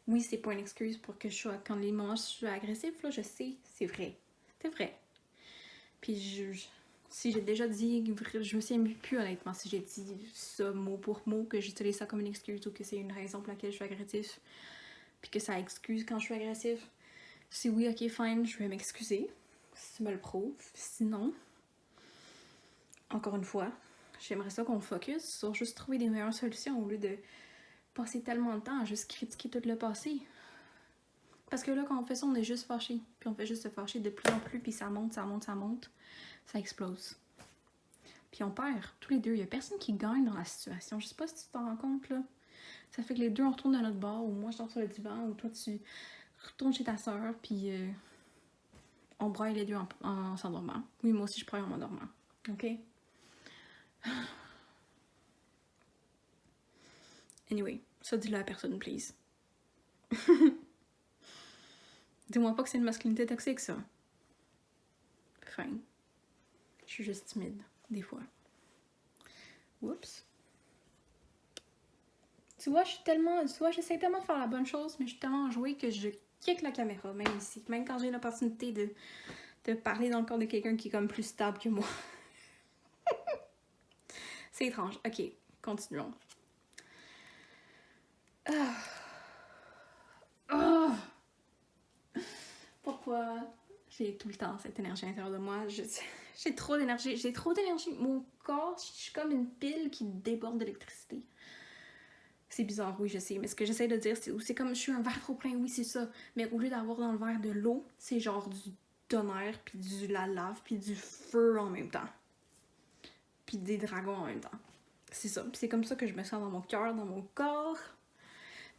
Oui, c'est pas une excuse pour que je sois... Quand les moments je suis agressive, là, je sais, c'est vrai. C'est vrai. Puis si j'ai déjà dit, je me souviens plus honnêtement si j'ai dit ça mot pour mot, que j'utilise ça comme une excuse ou que c'est une raison pour laquelle je suis agressif, puis que ça excuse quand je suis agressif. Si oui, ok, fine, je vais m'excuser, si tu me le prouves. Sinon, encore une fois, j'aimerais ça qu'on focus sur juste trouver des meilleures solutions au lieu de passer tellement de temps à juste critiquer tout le passé. Parce que là, quand on fait ça, on est juste fâché. Puis on fait juste se fâcher de plus en plus, puis ça monte, ça monte, ça monte. Ça explose. Puis on perd, tous les deux. Il y a personne qui gagne dans la situation. Je sais pas si tu t'en rends compte, là. Ça fait que les deux, on retourne dans notre bar, ou moi, je dors sur le divan, ou toi, tu retournes chez ta soeur, puis on braille les deux en s'endormant. Oui, moi aussi, je braille en m'endormant. OK? Anyway, ça, dis-le à personne, please. Dis-moi pas que c'est une masculinité toxique, ça. Fine. Je suis juste timide, des fois. Oups. Tu vois, j'essaie tellement de faire la bonne chose, mais je suis tellement enjouée que je kick la caméra, même ici. Même quand j'ai l'opportunité de parler dans le corps de quelqu'un qui est comme plus stable que moi. C'est étrange. Ok, continuons. Pourquoi j'ai tout le temps cette énergie à l'intérieur de moi? J'ai trop d'énergie. J'ai trop d'énergie. Mon corps, je suis comme une pile qui déborde d'électricité. C'est bizarre, oui, je sais. Mais ce que j'essaie de dire, c'est comme je suis un verre trop plein, oui, c'est ça. Mais au lieu d'avoir dans le verre de l'eau, c'est genre du tonnerre, puis de la lave, puis du feu en même temps. Puis des dragons en même temps. C'est ça. Puis c'est comme ça que je me sens dans mon cœur, dans mon corps.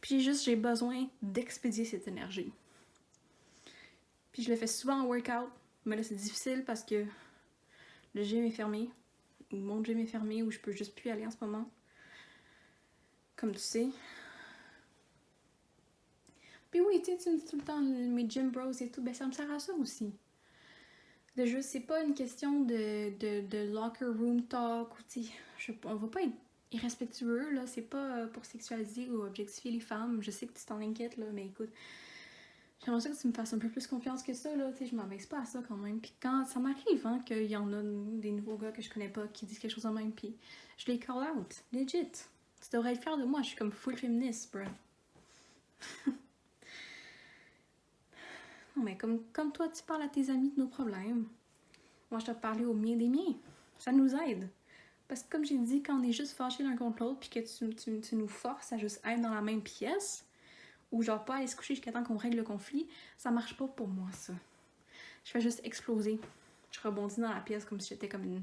Puis juste, j'ai besoin d'expédier cette énergie. Puis je le fais souvent en workout. Mais là, c'est difficile parce que le gym est fermé. Ou mon gym est fermé, ou je peux juste plus y aller en ce moment. Comme tu sais. Puis oui, tu me dis tout le temps mes gym bros et tout, ben ça me sert à ça aussi. De juste, c'est pas une question de locker room talk, ou tu sais, on va pas être irrespectueux, là, c'est pas pour sexualiser ou objectifier les femmes, je sais que tu t'en inquiètes, là, mais écoute, j'aimerais ça que tu me fasses un peu plus confiance que ça, là, tu sais, je m'abaisse pas à ça quand même, puis quand ça m'arrive, hein, qu'il y en a des nouveaux gars que je connais pas qui disent quelque chose de même, puis je les call out, legit, tu devrais être fier de moi, je suis comme full féministe, bro. Non, mais comme toi, tu parles à tes amis de nos problèmes. Moi, je te parle aux miens des miens. Ça nous aide. Parce que comme j'ai dit, quand on est juste fâchés l'un contre l'autre, puis que tu nous forces à juste être dans la même pièce, ou genre pas aller se coucher jusqu'à temps qu'on règle le conflit, ça marche pas pour moi, ça. Je fais juste exploser. Je rebondis dans la pièce comme si j'étais comme une...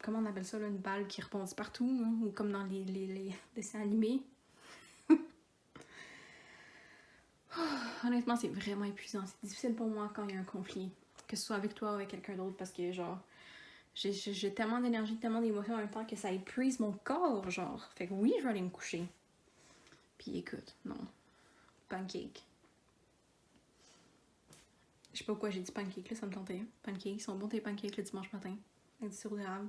Comment on appelle ça, là, une balle qui rebondit partout, hein, ou comme dans les dessins animés. Honnêtement, c'est vraiment épuisant. C'est difficile pour moi quand il y a un conflit. Que ce soit avec toi ou avec quelqu'un d'autre, parce que genre, j'ai tellement d'énergie, tellement d'émotions en même temps que ça épuise mon corps, genre. Fait que oui, je vais aller me coucher. Puis écoute, non. Pancake. Je sais pas pourquoi j'ai dit pancake, là, ça me tentait. Pancakes, ils sont bons tes pancakes le dimanche matin. Avec du sirop d'érable.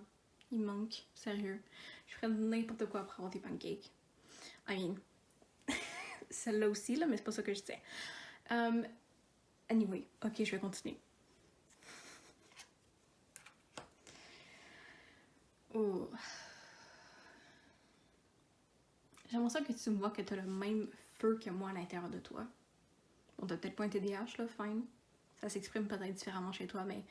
Il manque, sérieux. Je ferais n'importe quoi pour avoir tes pancakes. I mean, celle-là aussi, là, mais c'est pas ça que je disais. Anyway, ok, je vais continuer. Oh. J'aimerais ça que tu me vois que t'as le même feu que moi à l'intérieur de toi. Bon, t'as peut-être pas un TDAH, là, fine. Ça s'exprime peut-être différemment chez toi, mais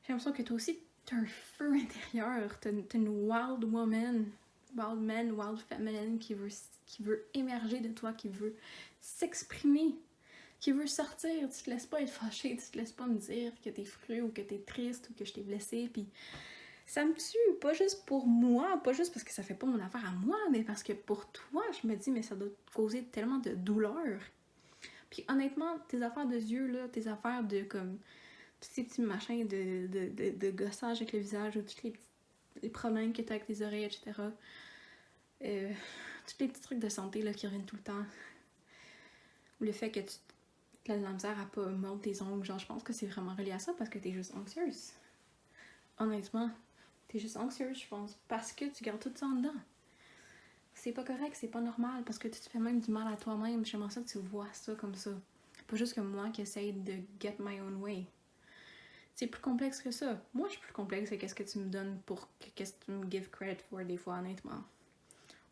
j'ai l'impression que toi aussi, t'as un feu intérieur. T'as une wild woman, wild man, wild feminine qui veut émerger de toi, qui veut s'exprimer, qui veut sortir. Tu te laisses pas être fâchée, tu te laisses pas me dire que t'es fru ou que t'es triste ou que je t'ai blessée, puis ça me tue, pas juste pour moi, pas juste parce que ça fait pas mon affaire à moi, mais parce que pour toi, je me dis, mais ça doit te causer tellement de douleur. Puis honnêtement, tes affaires de yeux, là, tes affaires de comme, tous ces petits machins de gossage avec le visage, ou tous les problèmes que t'as avec tes oreilles, etc. Tous les petits trucs de santé là, qui reviennent tout le temps. Ou le fait que tu as de la misère à pas mordre tes ongles, genre je pense que c'est vraiment relié à ça parce que t'es juste anxieuse. Honnêtement. T'es juste anxieuse, je pense, parce que tu gardes tout ça en dedans. C'est pas correct, c'est pas normal, parce que tu te fais même du mal à toi-même. J'aimerais ça que tu vois ça comme ça. Pas juste que moi qui essaye de get my own way. C'est plus complexe que ça. Moi, je suis plus complexe que qu'est-ce que tu me donnes pour qu'est-ce que tu me give credit for des fois, honnêtement.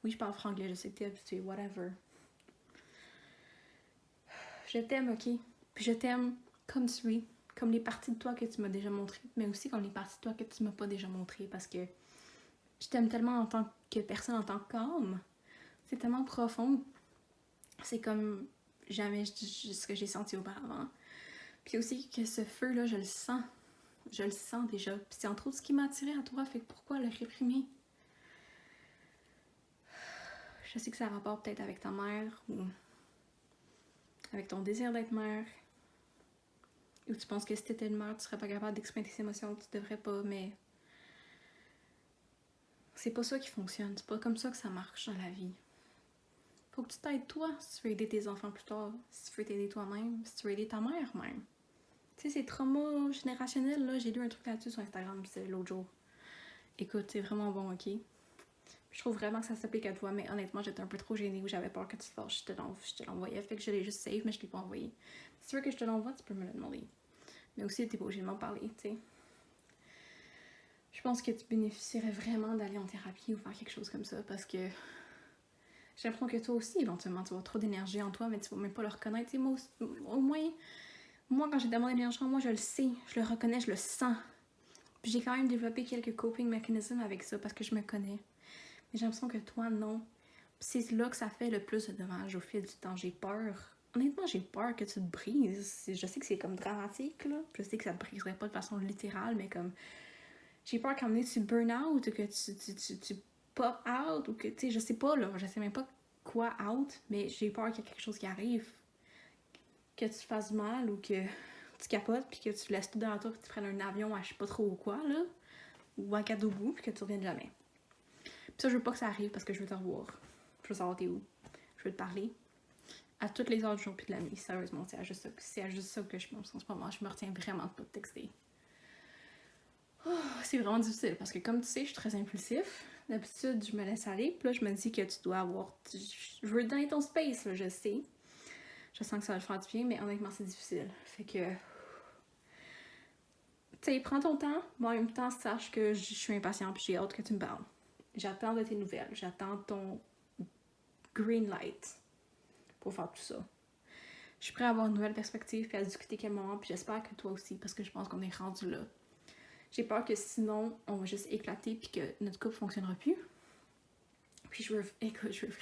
Oui, je parle franglais, je sais que t'es habitué, whatever. Je t'aime, ok? Puis je t'aime comme tu es. Comme les parties de toi que tu m'as déjà montrées, mais aussi comme les parties de toi que tu m'as pas déjà montrées, parce que Je t'aime tellement en tant que personne, en tant qu'âme. C'est tellement profond. C'est comme jamais ce que j'ai senti auparavant. Puis aussi que ce feu-là, je le sens. Je le sens déjà. Puis c'est entre autres ce qui m'a attiré à toi, fait que pourquoi le réprimer? Je sais que ça a rapport peut-être avec ta mère ou avec ton désir d'être mère. Ou tu penses que si t'étais une mère, tu serais pas capable d'exprimer tes émotions, tu devrais pas, mais c'est pas ça qui fonctionne. C'est pas comme ça que ça marche dans la vie. Faut que tu t'aides toi si tu veux aider tes enfants plus tard, si tu veux t'aider toi-même, si tu veux aider ta mère même. Tu sais, ces traumas générationnels, là, j'ai lu un truc là-dessus sur Instagram l'autre jour. Écoute, c'est vraiment bon, ok? Je trouve vraiment que ça s'applique à toi, mais honnêtement, j'étais un peu trop gênée ou j'avais peur que tu te fâches. Je te l'envoyais, fait que je l'ai juste save, mais je l'ai pas envoyé. Si tu veux que je te l'envoie, tu peux me le demander. Mais aussi, t'es pas obligé de m'en parler, tu sais. Je pense que tu bénéficierais vraiment d'aller en thérapie ou faire quelque chose comme ça, parce que j'ai l'impression que toi aussi, éventuellement, tu vas avoir trop d'énergie en toi, mais tu vas même pas le reconnaître. Tu sais, moi, au moins, moi, quand j'ai de mon énergie en moi, je le sais, je le reconnais, je le sens. Puis j'ai quand même développé quelques coping mécanismes avec ça, parce que je me connais. Mais j'ai l'impression que toi, non. C'est là que ça fait le plus de dommages au fil du temps. J'ai peur. Honnêtement, j'ai peur que tu te brises. Je sais que c'est comme dramatique, là. Je sais que ça te briserait pas de façon littérale, mais comme... J'ai peur qu'à un moment donné, tu burn out ou que tu pop out ou que, tu sais, je sais pas, là. Je sais même pas quoi out, mais j'ai peur qu'il y ait quelque chose qui arrive. Que tu fasses mal ou que tu capotes puis que tu laisses tout dans toi puis que tu prennes un avion à je sais pas trop quoi, là. Ou à Kadougou puis que tu reviennes jamais. Puis ça, je veux pas que ça arrive parce que je veux te revoir. Je veux savoir t'es où. Je veux te parler. À toutes les heures du jour puis de la nuit, sérieusement, c'est à juste ça que je pense en ce moment. Je me retiens vraiment de pas te texter. Oh, c'est vraiment difficile parce que comme tu sais, je suis très impulsif. D'habitude, je me laisse aller. Puis là, je me dis que tu dois avoir... Je veux te donner ton space, là, je sais. Je sens que ça va te faire du bien, mais honnêtement, c'est difficile. Fait que... Tu sais, prends ton temps, mais en même temps, sache que je suis impatiente puis j'ai hâte que tu me parles. J'attends de tes nouvelles. J'attends ton green light pour faire tout ça. Je suis prête à avoir une nouvelle perspective puis à discuter quel moment, puis j'espère que toi aussi, parce que je pense qu'on est rendu là. J'ai peur que sinon, on va juste éclater puis que notre couple fonctionnera plus. Puis je veux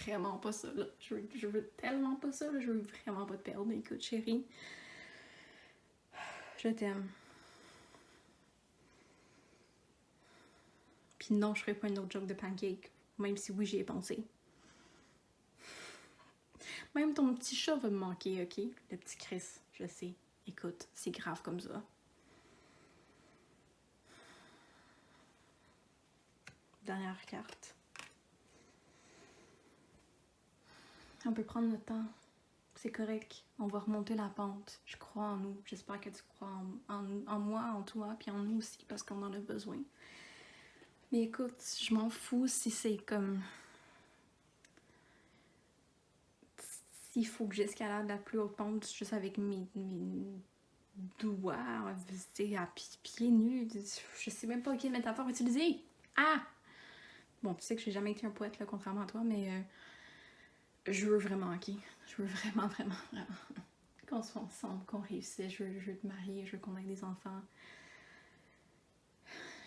vraiment pas ça, là. Je veux tellement pas ça, là. Je veux vraiment pas te perdre. Écoute, chérie, je t'aime. Puis non, je ferai pas une autre joke de pancake, même si oui, j'y ai pensé. Même ton petit chat va me manquer, ok? Le petit Chris, je sais. Écoute, c'est grave comme ça. Dernière carte. On peut prendre notre temps. C'est correct. On va remonter la pente. Je crois en nous. J'espère que tu crois en moi, en toi, puis en nous aussi, parce qu'on en a besoin. Mais écoute, je m'en fous si c'est comme... S'il faut que j'escalade la plus haute pente juste avec mes doigts, à pieds nus. Je sais même pas quelle métaphore utiliser. Ah! Bon, tu sais que j'ai jamais été un poète, là, contrairement à toi, mais je veux vraiment, ok? Je veux vraiment qu'on soit ensemble, qu'on réussisse. Je veux te marier, je veux qu'on ait des enfants.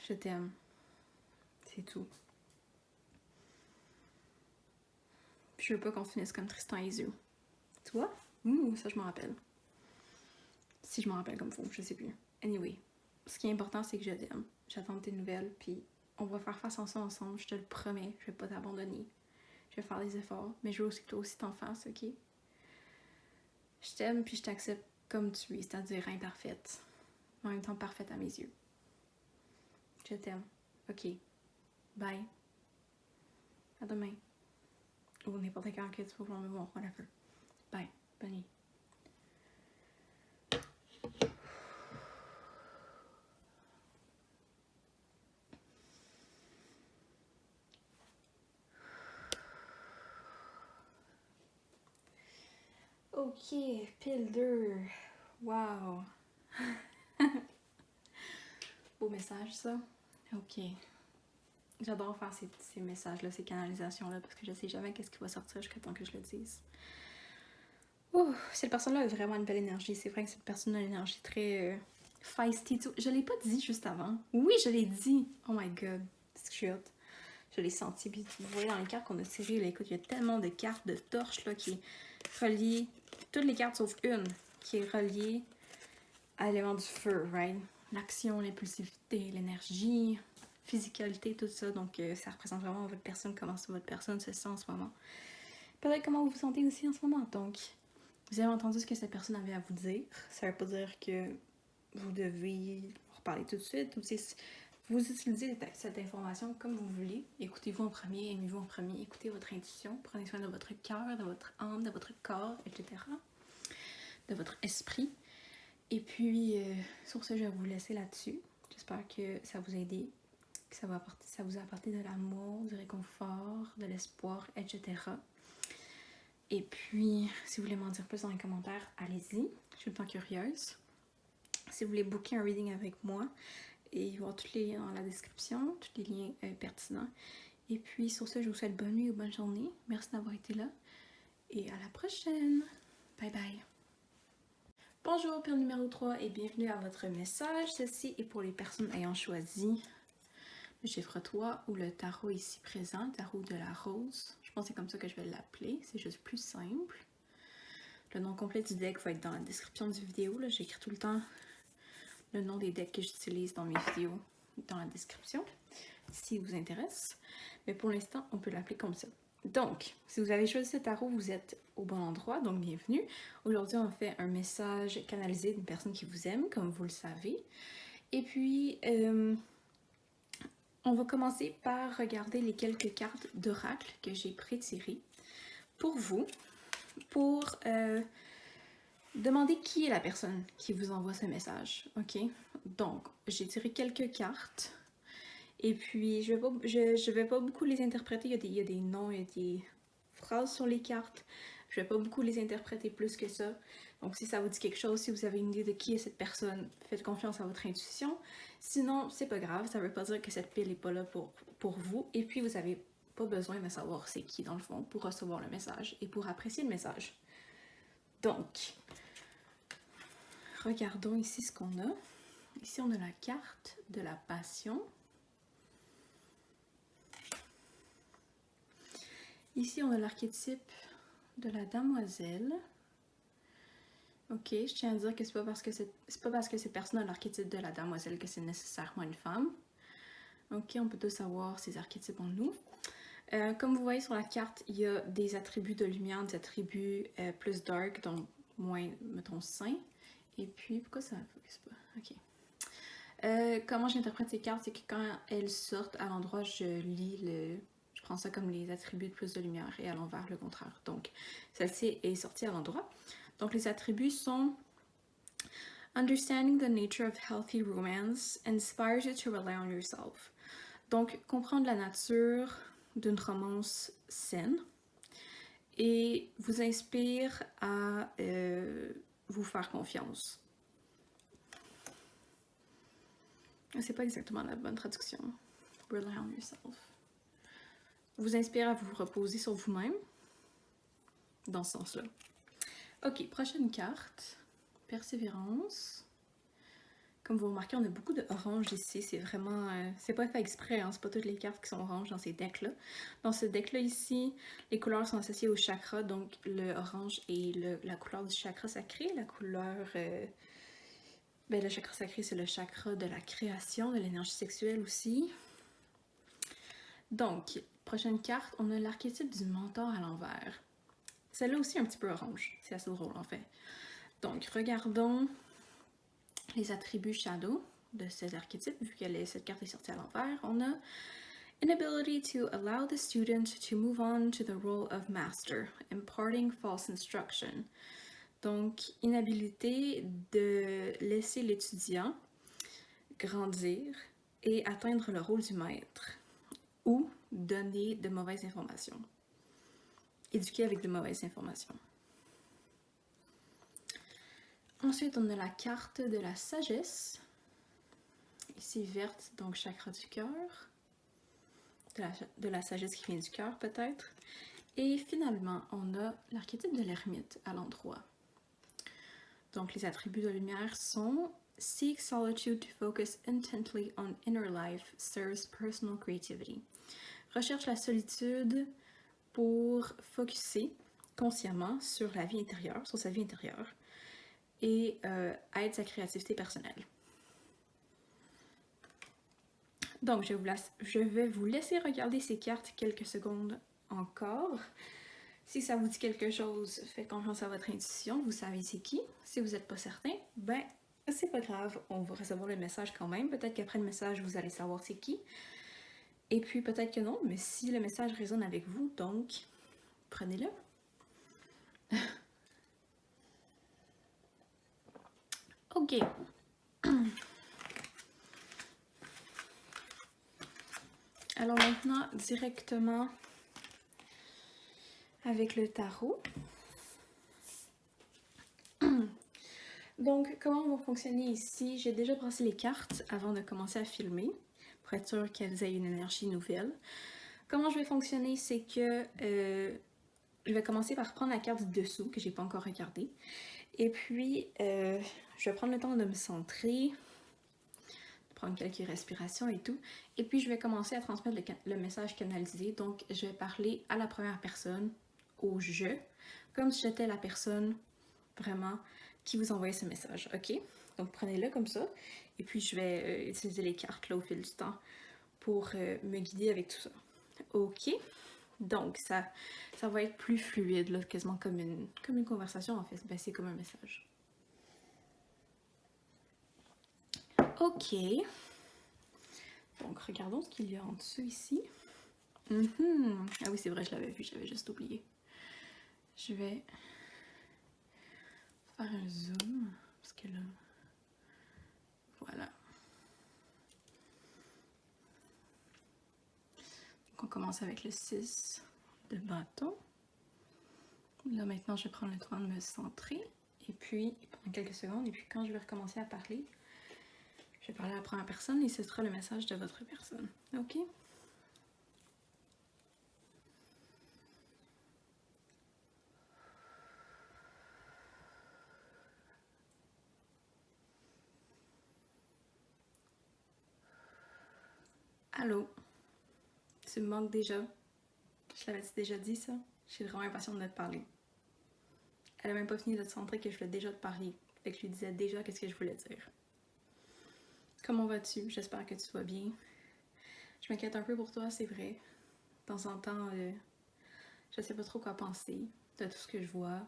Je t'aime. C'est tout. Puis je veux pas qu'on finisse comme Tristan et Iseult. Tu vois? Ça je m'en rappelle. Si je m'en rappelle comme faut, je sais plus. Anyway, ce qui est important, c'est que je t'aime. J'attends tes nouvelles, puis on va faire face à ça ensemble, je te le promets. Je vais pas t'abandonner. Je vais faire des efforts, mais je veux aussi que toi aussi t'en fasses, ok? Je t'aime, puis je t'accepte comme tu es, c'est-à-dire imparfaite. En même temps parfaite à mes yeux. Je t'aime. Ok. Bye. À demain. Ou n'importe quand que tu vas vouloir me voir, whatever. Bye. Bonne nuit. Ok, pile 2. Wow. Beau message, ça. Ok. J'adore faire ces messages-là, ces canalisations-là, parce que je sais jamais qu'est-ce qui va sortir jusqu'à temps que je le dise. Ouh, cette personne-là a vraiment une belle énergie. C'est vrai que cette personne a une énergie très feisty. Je l'ai pas dit juste avant. Oui, je l'ai dit. Oh my god. C'est que je suis hot. Je l'ai senti. Puis vous voyez dans les cartes qu'on a tirées, là, écoute, il y a tellement de cartes de torches là, qui est reliée, toutes les cartes sauf une, qui est reliée à l'élément du feu, right? L'action, l'impulsivité, l'énergie, physicalité, tout ça. Donc, ça représente vraiment votre personne, comment votre personne se sent en ce moment. Peut-être comment vous vous sentez aussi en ce moment. Donc, vous avez entendu ce que cette personne avait à vous dire. Ça veut pas dire que vous devez reparler tout de suite. Ou si vous utilisez cette information comme vous voulez. Écoutez-vous en premier, aimez-vous en premier, écoutez votre intuition, prenez soin de votre cœur, de votre âme, de votre corps, etc. De votre esprit. Et puis, sur ce, je vais vous laisser là-dessus. J'espère que ça vous a aidé, que ça vous a apporté de l'amour, du réconfort, de l'espoir, etc. Et puis, si vous voulez m'en dire plus dans les commentaires, allez-y. Je suis tout le temps curieuse. Si vous voulez booker un reading avec moi, et il y aura tous les liens dans la description, tous les liens pertinents. Et puis, sur ce, je vous souhaite bonne nuit ou bonne journée. Merci d'avoir été là. Et à la prochaine. Bye bye. Bonjour, Pile numéro 3 et bienvenue à votre message. Ceci est pour les personnes ayant choisi le chiffre 3 ou le tarot ici présent, tarot de la rose. Je pense que c'est comme ça que je vais l'appeler, c'est juste plus simple. Le nom complet du deck va être dans la description du vidéo. J'écris tout le temps le nom des decks que j'utilise dans mes vidéos dans la description, si vous intéresse. Mais pour l'instant, on peut l'appeler comme ça. Donc, si vous avez choisi ce tarot, vous êtes au bon endroit, donc bienvenue. Aujourd'hui, on fait un message canalisé d'une personne qui vous aime, comme vous le savez. Et puis, on va commencer par regarder les quelques cartes d'oracle que j'ai pré-tirées pour vous, pour demander qui est la personne qui vous envoie ce message, ok? Donc, j'ai tiré quelques cartes. Et puis, je vais pas beaucoup les interpréter. Il y a des noms, il y a des phrases sur les cartes. Je vais pas beaucoup les interpréter plus que ça. Donc, si ça vous dit quelque chose, si vous avez une idée de qui est cette personne, faites confiance à votre intuition. Sinon, c'est pas grave. Ça veut pas dire que cette pile est pas là pour vous. Et puis, vous avez pas besoin de savoir c'est qui, dans le fond, pour recevoir le message et pour apprécier le message. Donc, regardons ici ce qu'on a. Ici, on a la carte de la passion. Ici, on a l'archétype de la demoiselle. Ok, je tiens à dire que c'est pas parce que cette personne a l'archétype de la demoiselle que c'est nécessairement une femme. Ok, on peut tous avoir ces archétypes en nous. Comme vous voyez sur la carte, il y a des attributs de lumière, des attributs plus dark, donc moins, mettons, sain. Et puis, pourquoi ça ne focus pas? Ok. Comment j'interprète ces cartes, c'est que quand elles sortent à l'endroit, je prends ça comme les attributs de plus de lumière et à l'envers le contraire. Donc, celle-ci est sortie à l'endroit. Donc, les attributs sont Understanding the nature of healthy romance inspires you to rely on yourself. Donc, comprendre la nature d'une romance saine et vous inspire à vous faire confiance. C'est pas exactement la bonne traduction. Rely on yourself. Vous inspire à vous reposer sur vous-même, dans ce sens-là. Ok, prochaine carte, persévérance. Comme vous remarquez, on a beaucoup de orange ici, c'est vraiment, c'est pas fait exprès, hein? C'est pas toutes les cartes qui sont oranges dans ces decks-là. Dans ce deck-là ici, les couleurs sont associées au chakra, donc le orange est la couleur du chakra sacré, la couleur... le chakra sacré, c'est le chakra de la création, de l'énergie sexuelle aussi. Donc, prochaine carte, on a l'archétype du mentor à l'envers. Celle-là aussi un petit peu orange, c'est assez drôle en fait. Donc, regardons les attributs shadow de ces archétypes, vu que cette carte est sortie à l'envers. On a Inability to allow the student to move on to the role of master, imparting false instruction. Donc, inhabilité de laisser l'étudiant grandir et atteindre le rôle du maître, ou donner de mauvaises informations. Éduquer avec de mauvaises informations. Ensuite, on a la carte de la sagesse. Ici, verte, donc chakra du cœur. De la sagesse qui vient du cœur, peut-être. Et finalement, on a l'archétype de l'ermite à l'endroit. Donc, les attributs de lumière sont Seek solitude to focus intently on inner life serves personal creativity. recherche la solitude pour focusser consciemment sur la vie intérieure, sur sa vie intérieure et aide sa créativité personnelle. Donc, je vais vous laisser regarder ces cartes quelques secondes encore. Si ça vous dit quelque chose, faites confiance à votre intuition, vous savez c'est qui. Si vous n'êtes pas certain, ben c'est pas grave, on va recevoir le message quand même. Peut-être qu'après le message, vous allez savoir c'est qui. Et puis peut-être que non, mais si le message résonne avec vous, donc prenez-le. Ok. Alors maintenant, directement avec le tarot. Donc, comment vont fonctionner ici? J'ai déjà brassé les cartes avant de commencer à filmer, pour être sûr qu'elles aient une énergie nouvelle. Comment je vais fonctionner, c'est que je vais commencer par prendre la carte du dessous, que j'ai pas encore regardée. Et puis, je vais prendre le temps de me centrer, de prendre quelques respirations et tout. Et puis, je vais commencer à transmettre le message canalisé. Donc, je vais parler à la première personne, au je, comme si j'étais la personne vraiment qui vous envoyait ce message, ok? Donc, prenez-le comme ça. Et puis, je vais utiliser les cartes là au fil du temps pour me guider avec tout ça. Ok? Donc, ça va être plus fluide, là, quasiment comme une conversation, en fait. Ben, c'est comme un message. Ok. Donc, regardons ce qu'il y a en dessous ici. Ah oui, c'est vrai, je l'avais vu, j'avais juste oublié. Je vais faire un zoom, parce que là... Voilà. Donc, on commence avec le 6 de bâton. Là, maintenant, je vais prendre le temps de me centrer. Et puis, pendant quelques secondes, et puis quand je vais recommencer à parler, je vais parler à la première personne et ce sera le message de votre personne. Ok? Allô? Tu me manques déjà? Je l'avais déjà dit ça? Je suis vraiment impatiente de te parler. Elle a même pas fini de te centrer que je voulais déjà te parler. Fait que je lui disais déjà qu'est-ce que je voulais dire. Comment vas-tu? J'espère que tu vas bien. Je m'inquiète un peu pour toi, c'est vrai. De temps en temps, je sais pas trop quoi penser de tout ce que je vois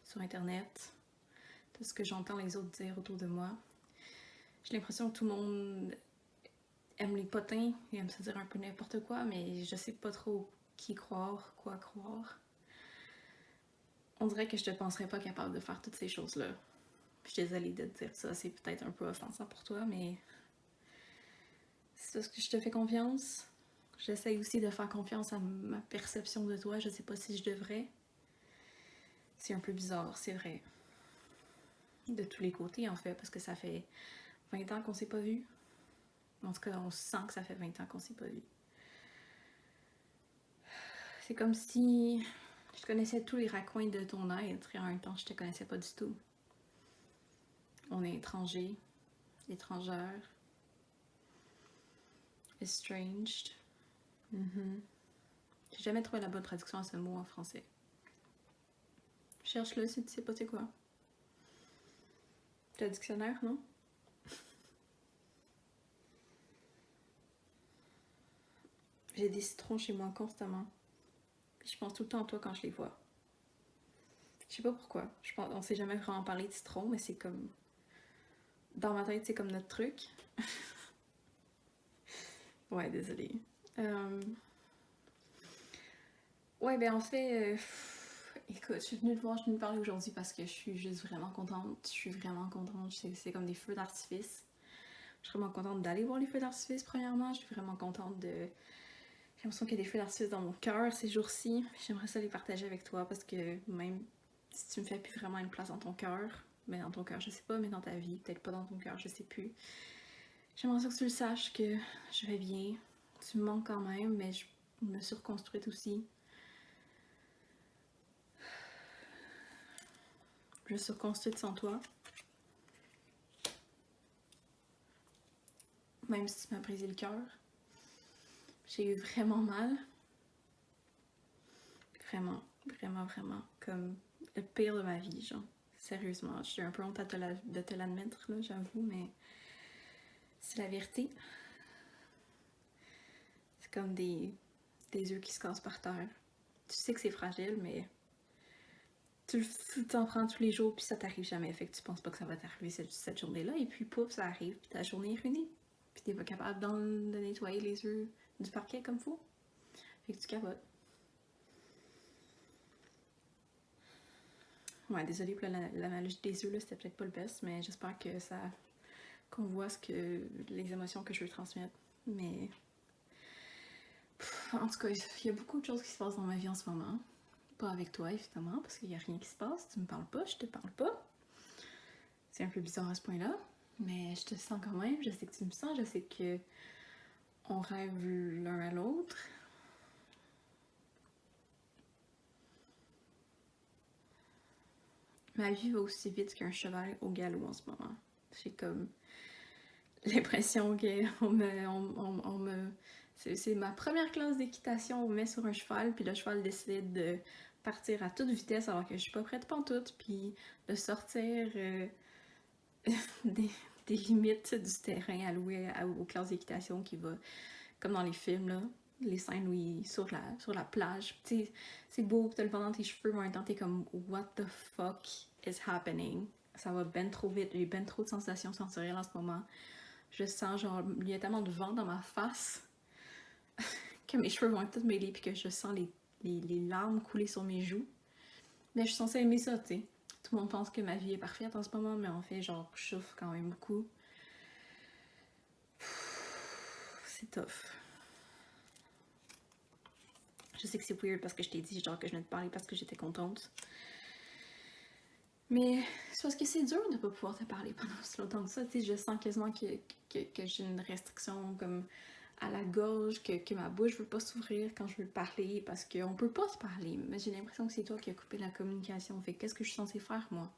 sur Internet, de ce que j'entends les autres dire autour de moi. J'ai l'impression que tout le monde aime les potins et aime se dire un peu n'importe quoi, mais je sais pas trop qui croire, quoi croire. On dirait que je te penserais pas capable de faire toutes ces choses-là. Je suis désolée de te dire ça, c'est peut-être un peu offensant pour toi, mais c'est ce que je te fais confiance. J'essaye aussi de faire confiance à ma perception de toi, je sais pas si je devrais. C'est un peu bizarre, c'est vrai. De tous les côtés, en fait, parce que ça fait 20 ans qu'on s'est pas vu. En tout cas, on sent que ça fait 20 ans qu'on s'est pas vu. C'est comme si je connaissais tous les raccoins de ton être et en même temps, je te connaissais pas du tout. On est étrangers, étrangères, estranged. J'ai jamais trouvé la bonne traduction à ce mot en français. Cherche-le si tu sais pas c'est quoi. Tu as le dictionnaire, non? J'ai des citrons chez moi constamment. Puis je pense tout le temps à toi quand je les vois. Je sais pas pourquoi. On s'est jamais vraiment parlé de citron, mais c'est comme... Dans ma tête, c'est comme notre truc. Ouais, désolée. Ouais, ben en fait... Écoute, je suis venue te voir, je suis venue te parler aujourd'hui parce que je suis juste vraiment contente. Je suis vraiment contente. C'est comme des feux d'artifice. Je suis vraiment contente d'aller voir les feux d'artifice, premièrement. Je suis vraiment contente de... J'ai l'impression qu'il y a des feux d'artifice dans mon cœur ces jours-ci. J'aimerais ça les partager avec toi parce que même si tu me fais plus vraiment une place dans ton cœur, mais dans ton cœur, je sais pas, mais dans ta vie, peut-être pas dans ton cœur, je sais plus. J'aimerais ça que tu le saches que je vais bien. Tu me manques quand même, mais je me suis reconstruite aussi. Je suis reconstruite sans toi. Même si tu m'as brisé le cœur. j'ai eu vraiment mal. Vraiment, vraiment, vraiment. Comme le pire de ma vie, genre. Sérieusement, je suis un peu honte de te l'admettre, là, j'avoue, mais c'est la vérité. C'est comme des œufs qui se cassent par terre. Tu sais que c'est fragile, mais tu t'en prends tous les jours, puis ça t'arrive jamais. Fait que tu penses pas que ça va t'arriver cette journée-là, et puis pouf, ça arrive, puis ta journée est ruinée. Puis t'es pas capable de nettoyer les œufs du parquet comme faut. Fait que tu capotes. Ouais, désolée pour l'analogie des œufs, là, c'était peut-être pas le best, mais j'espère que ça. Qu'on voit les émotions que je veux transmettre. Mais. En tout cas, il y a beaucoup de choses qui se passent dans ma vie en ce moment. Pas avec toi, évidemment, parce qu'il n'y a rien qui se passe. Tu me parles pas, je te parle pas. C'est un peu bizarre à ce point-là. Mais je te sens quand même, je sais que tu me sens, je sais que on rêve l'un à l'autre. Ma vie va aussi vite qu'un cheval au galop en ce moment. J'ai comme l'impression qu'on me. C'est ma première classe d'équitation, on me met sur un cheval, puis le cheval décide de partir à toute vitesse alors que je suis pas prête pantoute, puis de sortir des, des limites du terrain alloué aux classes d'équitation qui va, comme dans les films, là, les scènes où il est sur la plage. C'est beau, t'as le vent dans tes cheveux, mais en même temps t'es comme what the fuck is happening? Ça va ben trop vite, j'ai ben trop de sensations sensorielles en ce moment. Je sens genre, il y a tellement de vent dans ma face que mes cheveux vont être tous mêlés puis que je sens les larmes couler sur mes joues. Mais je suis censée aimer ça, tu sais. Tout le monde pense que ma vie est parfaite en ce moment, mais en fait, genre, je souffre quand même beaucoup. C'est tough. Je sais que c'est weird parce que je t'ai dit genre que je venais de parler parce que j'étais contente. Mais c'est parce que c'est dur de pas pouvoir te parler pendant si longtemps que ça. Tu sais, je sens quasiment que j'ai une restriction comme à la gorge, que ma bouche veut pas s'ouvrir quand je veux parler parce qu'on peut pas se parler. Mais j'ai l'impression que c'est toi qui as coupé la communication. Fait qu'est-ce que je suis censée faire, moi?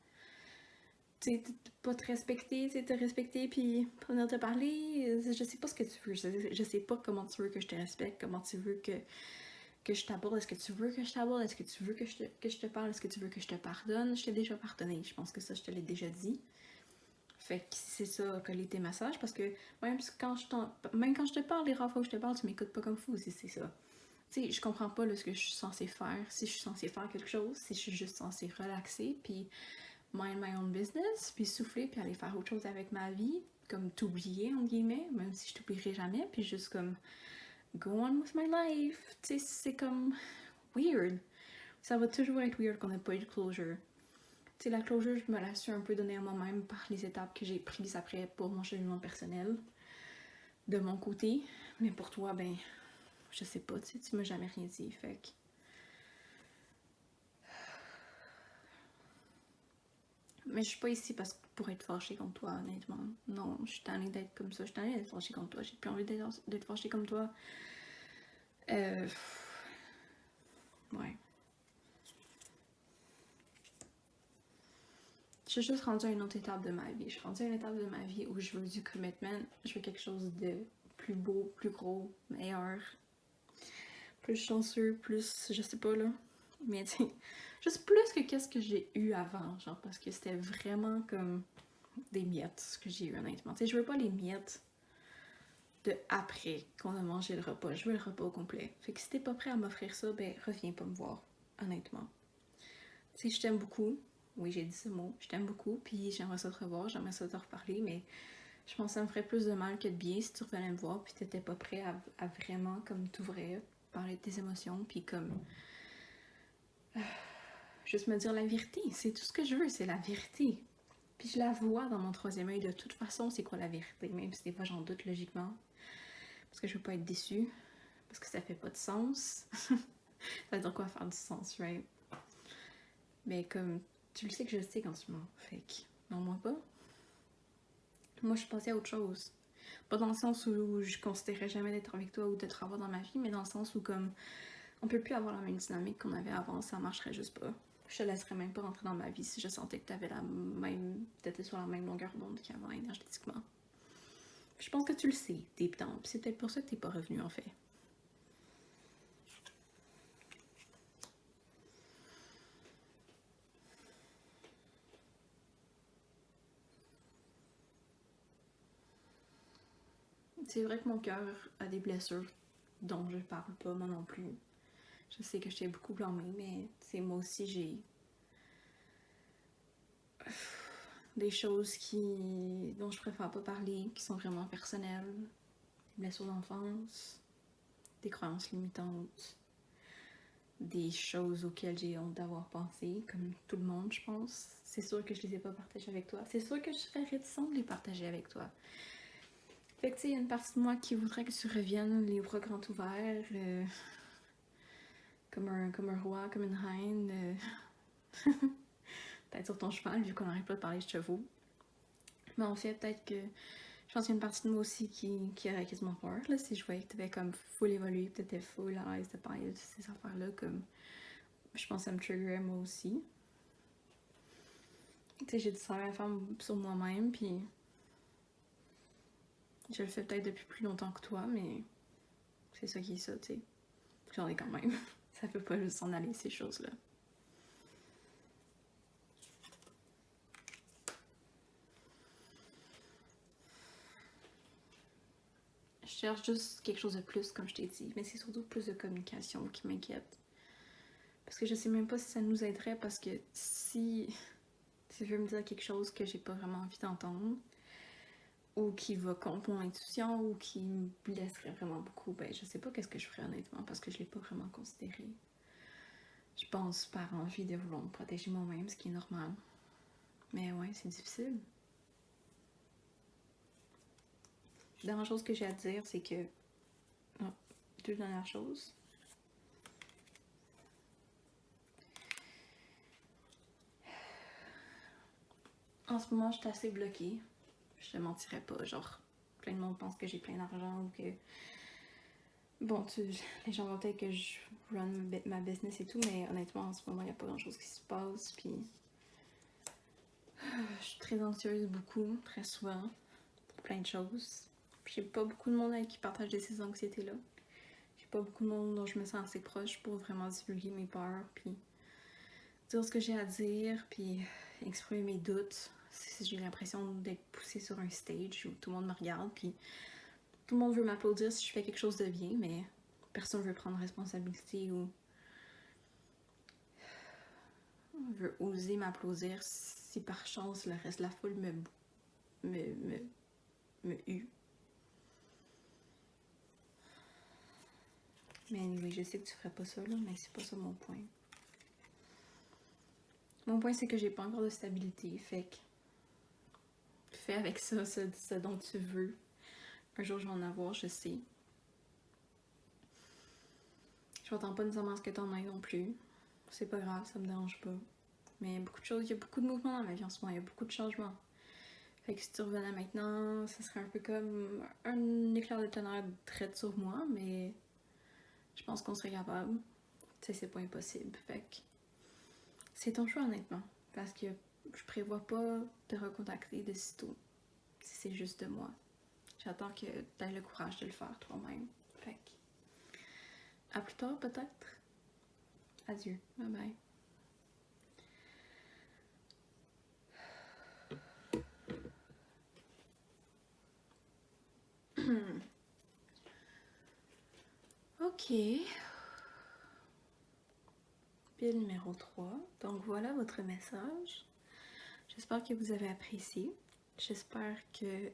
Tu sais, pas te respecter, tu sais, te respecter puis pas venir te parler. Je sais pas ce que tu veux. Je sais pas comment tu veux que je te respecte, comment tu veux que je t'aborde. Est-ce que tu veux que je t'aborde? Est-ce que tu veux que je te parle? Est-ce que tu veux que je te pardonne? Je t'ai déjà pardonné. Je pense que ça, je te l'ai déjà dit. Fait que c'est ça, coller tes massages, parce que même quand je te parle, les rares fois où je te parle, tu m'écoutes pas comme fou, c'est ça. Tu sais, je comprends pas là, ce que je suis censée faire, si je suis censée faire quelque chose, si je suis juste censée relaxer, puis mind my own business, puis souffler, puis aller faire autre chose avec ma vie, comme t'oublier, entre guillemets, même si je t'oublierai jamais, puis juste comme go on with my life. Tu sais, c'est comme weird. Ça va toujours être weird qu'on n'ait pas eu de closure. Tu sais, la closure, je me la suis un peu donnée à moi-même par les étapes que j'ai prises après pour mon cheminement personnel, de mon côté. Mais pour toi, ben, je sais pas, tu m'as jamais rien dit, fait que... Mais je suis pas ici pour être fâchée contre toi, honnêtement. Non, je suis tannée d'être comme ça, je suis tannée d'être fâchée contre toi, j'ai plus envie d'être fâchée comme toi. Ouais. Je suis juste rendue à une autre étape de ma vie. Je suis rendue à une étape de ma vie où je veux du commitment, je veux quelque chose de plus beau, plus gros, meilleur, plus chanceux, plus, je sais pas là. Mais tu sais, juste plus que qu'est-ce que j'ai eu avant, genre, parce que c'était vraiment comme des miettes, ce que j'ai eu honnêtement. Tu sais, je veux pas les miettes de après qu'on a mangé le repas. Je veux le repas au complet. Fait que si t'es pas prêt à m'offrir ça, ben reviens pas me voir, honnêtement. Tu sais, je t'aime beaucoup. Oui, j'ai dit ce mot. Je t'aime beaucoup, puis j'aimerais ça te revoir, j'aimerais ça te reparler, mais je pense que ça me ferait plus de mal que de bien si tu revenais me voir, puis t'étais pas prêt à vraiment comme t'ouvrir, parler de tes émotions, puis comme juste me dire la vérité. C'est tout ce que je veux, c'est la vérité. Puis je la vois dans mon troisième œil de toute façon, c'est quoi la vérité, même si des fois j'en doute logiquement. Parce que je veux pas être déçue, parce que ça fait pas de sens. Ça veut dire quoi faire du sens, right? Mais comme, tu le sais que je sais quand tu mens, fait que, non moi pas. Moi je suis passée à autre chose. Pas dans le sens où je considérais jamais d'être avec toi ou de te revoir dans ma vie, mais dans le sens où comme, on peut plus avoir la même dynamique qu'on avait avant, ça marcherait juste pas. Je te laisserais même pas rentrer dans ma vie si je sentais que t'étais sur la même longueur d'onde qu'avant énergétiquement. Je pense que tu le sais, deep down, pis c'est peut-être pour ça que t'es pas revenu en fait. C'est vrai que mon cœur a des blessures dont je parle pas, moi non plus. Je sais que je t'ai beaucoup blâmée, mais c'est moi aussi j'ai des choses dont je préfère pas parler, qui sont vraiment personnelles, des blessures d'enfance, des croyances limitantes, des choses auxquelles j'ai honte d'avoir pensé, comme tout le monde, je pense. C'est sûr que je les ai pas partagées avec toi. C'est sûr que je serais réticente de les partager avec toi. Fait que tu sais, il y a une partie de moi qui voudrait que tu reviennes les bras grands ouverts, comme un roi, comme une reine, peut-être sur ton cheval, vu qu'on n'arrête pas de parler de chevaux. Mais en fait, peut-être que je pense qu'il y a une partie de moi aussi qui aurait quasiment peur, là, si je voyais que t'avais comme full évolué, peut-être t'étais full à l'aise de parler de ces affaires-là, comme je pense que ça me triggerait moi aussi. Tu sais, j'ai du travail à faire sur moi-même, puis je le fais peut-être depuis plus longtemps que toi, mais c'est ça qui est ça, tu sais. J'en ai quand même. Ça peut pas juste s'en aller, ces choses-là. Je cherche juste quelque chose de plus, comme je t'ai dit, mais c'est surtout plus de communication qui m'inquiète. Parce que je sais même pas si ça nous aiderait, parce que si tu veux me dire quelque chose que j'ai pas vraiment envie d'entendre, ou qui va contre mon intuition, ou qui me blesserait vraiment beaucoup, ben je sais pas qu'est-ce que je ferais honnêtement, parce que je l'ai pas vraiment considéré. Je pense par envie de vouloir me protéger moi-même, ce qui est normal. Mais ouais, c'est difficile. La dernière chose que j'ai à te dire, c'est que... Oh, deux dernières choses. En ce moment, je suis assez bloquée. Je te mentirais pas, genre... Plein de monde pense que j'ai plein d'argent ou que... Bon, les gens vont peut-être que je run ma business et tout, mais honnêtement, en ce moment, il n'y a pas grand-chose qui se passe, puis... Je suis très anxieuse beaucoup, très souvent, pour plein de choses. J'ai pas beaucoup de monde avec qui partage ces anxiétés-là. J'ai pas beaucoup de monde dont je me sens assez proche pour vraiment divulguer mes peurs, puis dire ce que j'ai à dire, puis exprimer mes doutes. J'ai l'impression d'être poussée sur un stage où tout le monde me regarde, puis tout le monde veut m'applaudir si je fais quelque chose de bien, mais personne veut prendre responsabilité ou veut oser m'applaudir si par chance le reste de la foule me hue. Mais anyway, je sais que tu ferais pas ça, là, mais c'est pas ça mon point. Mon point, c'est que j'ai pas encore de stabilité, fait que fais avec ça ce dont tu veux. Un jour, je vais en avoir, je sais. Je m'attends pas nécessairement à ce que t'en aies non plus. C'est pas grave, ça me dérange pas. Mais il y a beaucoup de choses, il y a beaucoup de mouvements dans ma vie en ce moment, il y a beaucoup de changements. Fait que si tu revenais maintenant, ça serait un peu comme un éclair de tonnerre direct sur moi, mais je pense qu'on serait capable. Tu sais, c'est pas impossible. Fait que c'est ton choix honnêtement. Parce que je prévois pas de recontacter de sitôt. Si c'est juste de moi. J'attends que tu aies le courage de le faire toi-même. Fait que à plus tard peut-être. Adieu. Bye bye. Ok. Pile numéro 3. Donc voilà votre message. J'espère que vous avez apprécié. J'espère que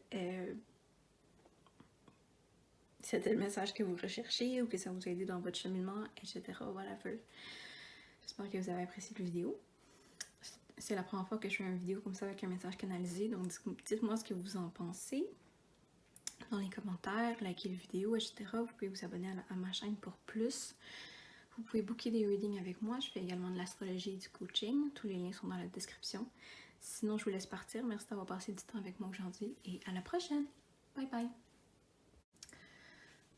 c'était le message que vous recherchez ou que ça vous a aidé dans votre cheminement, etc. Whatever. J'espère que vous avez apprécié la vidéo. C'est la première fois que je fais une vidéo comme ça avec un message canalisé, donc dites-moi ce que vous en pensez dans les commentaires, likez la vidéo, etc. Vous pouvez vous abonner à ma chaîne pour plus. Vous pouvez booker des readings avec moi. Je fais également de l'astrologie et du coaching. Tous les liens sont dans la description. Sinon, je vous laisse partir. Merci d'avoir passé du temps avec moi aujourd'hui et à la prochaine. Bye bye.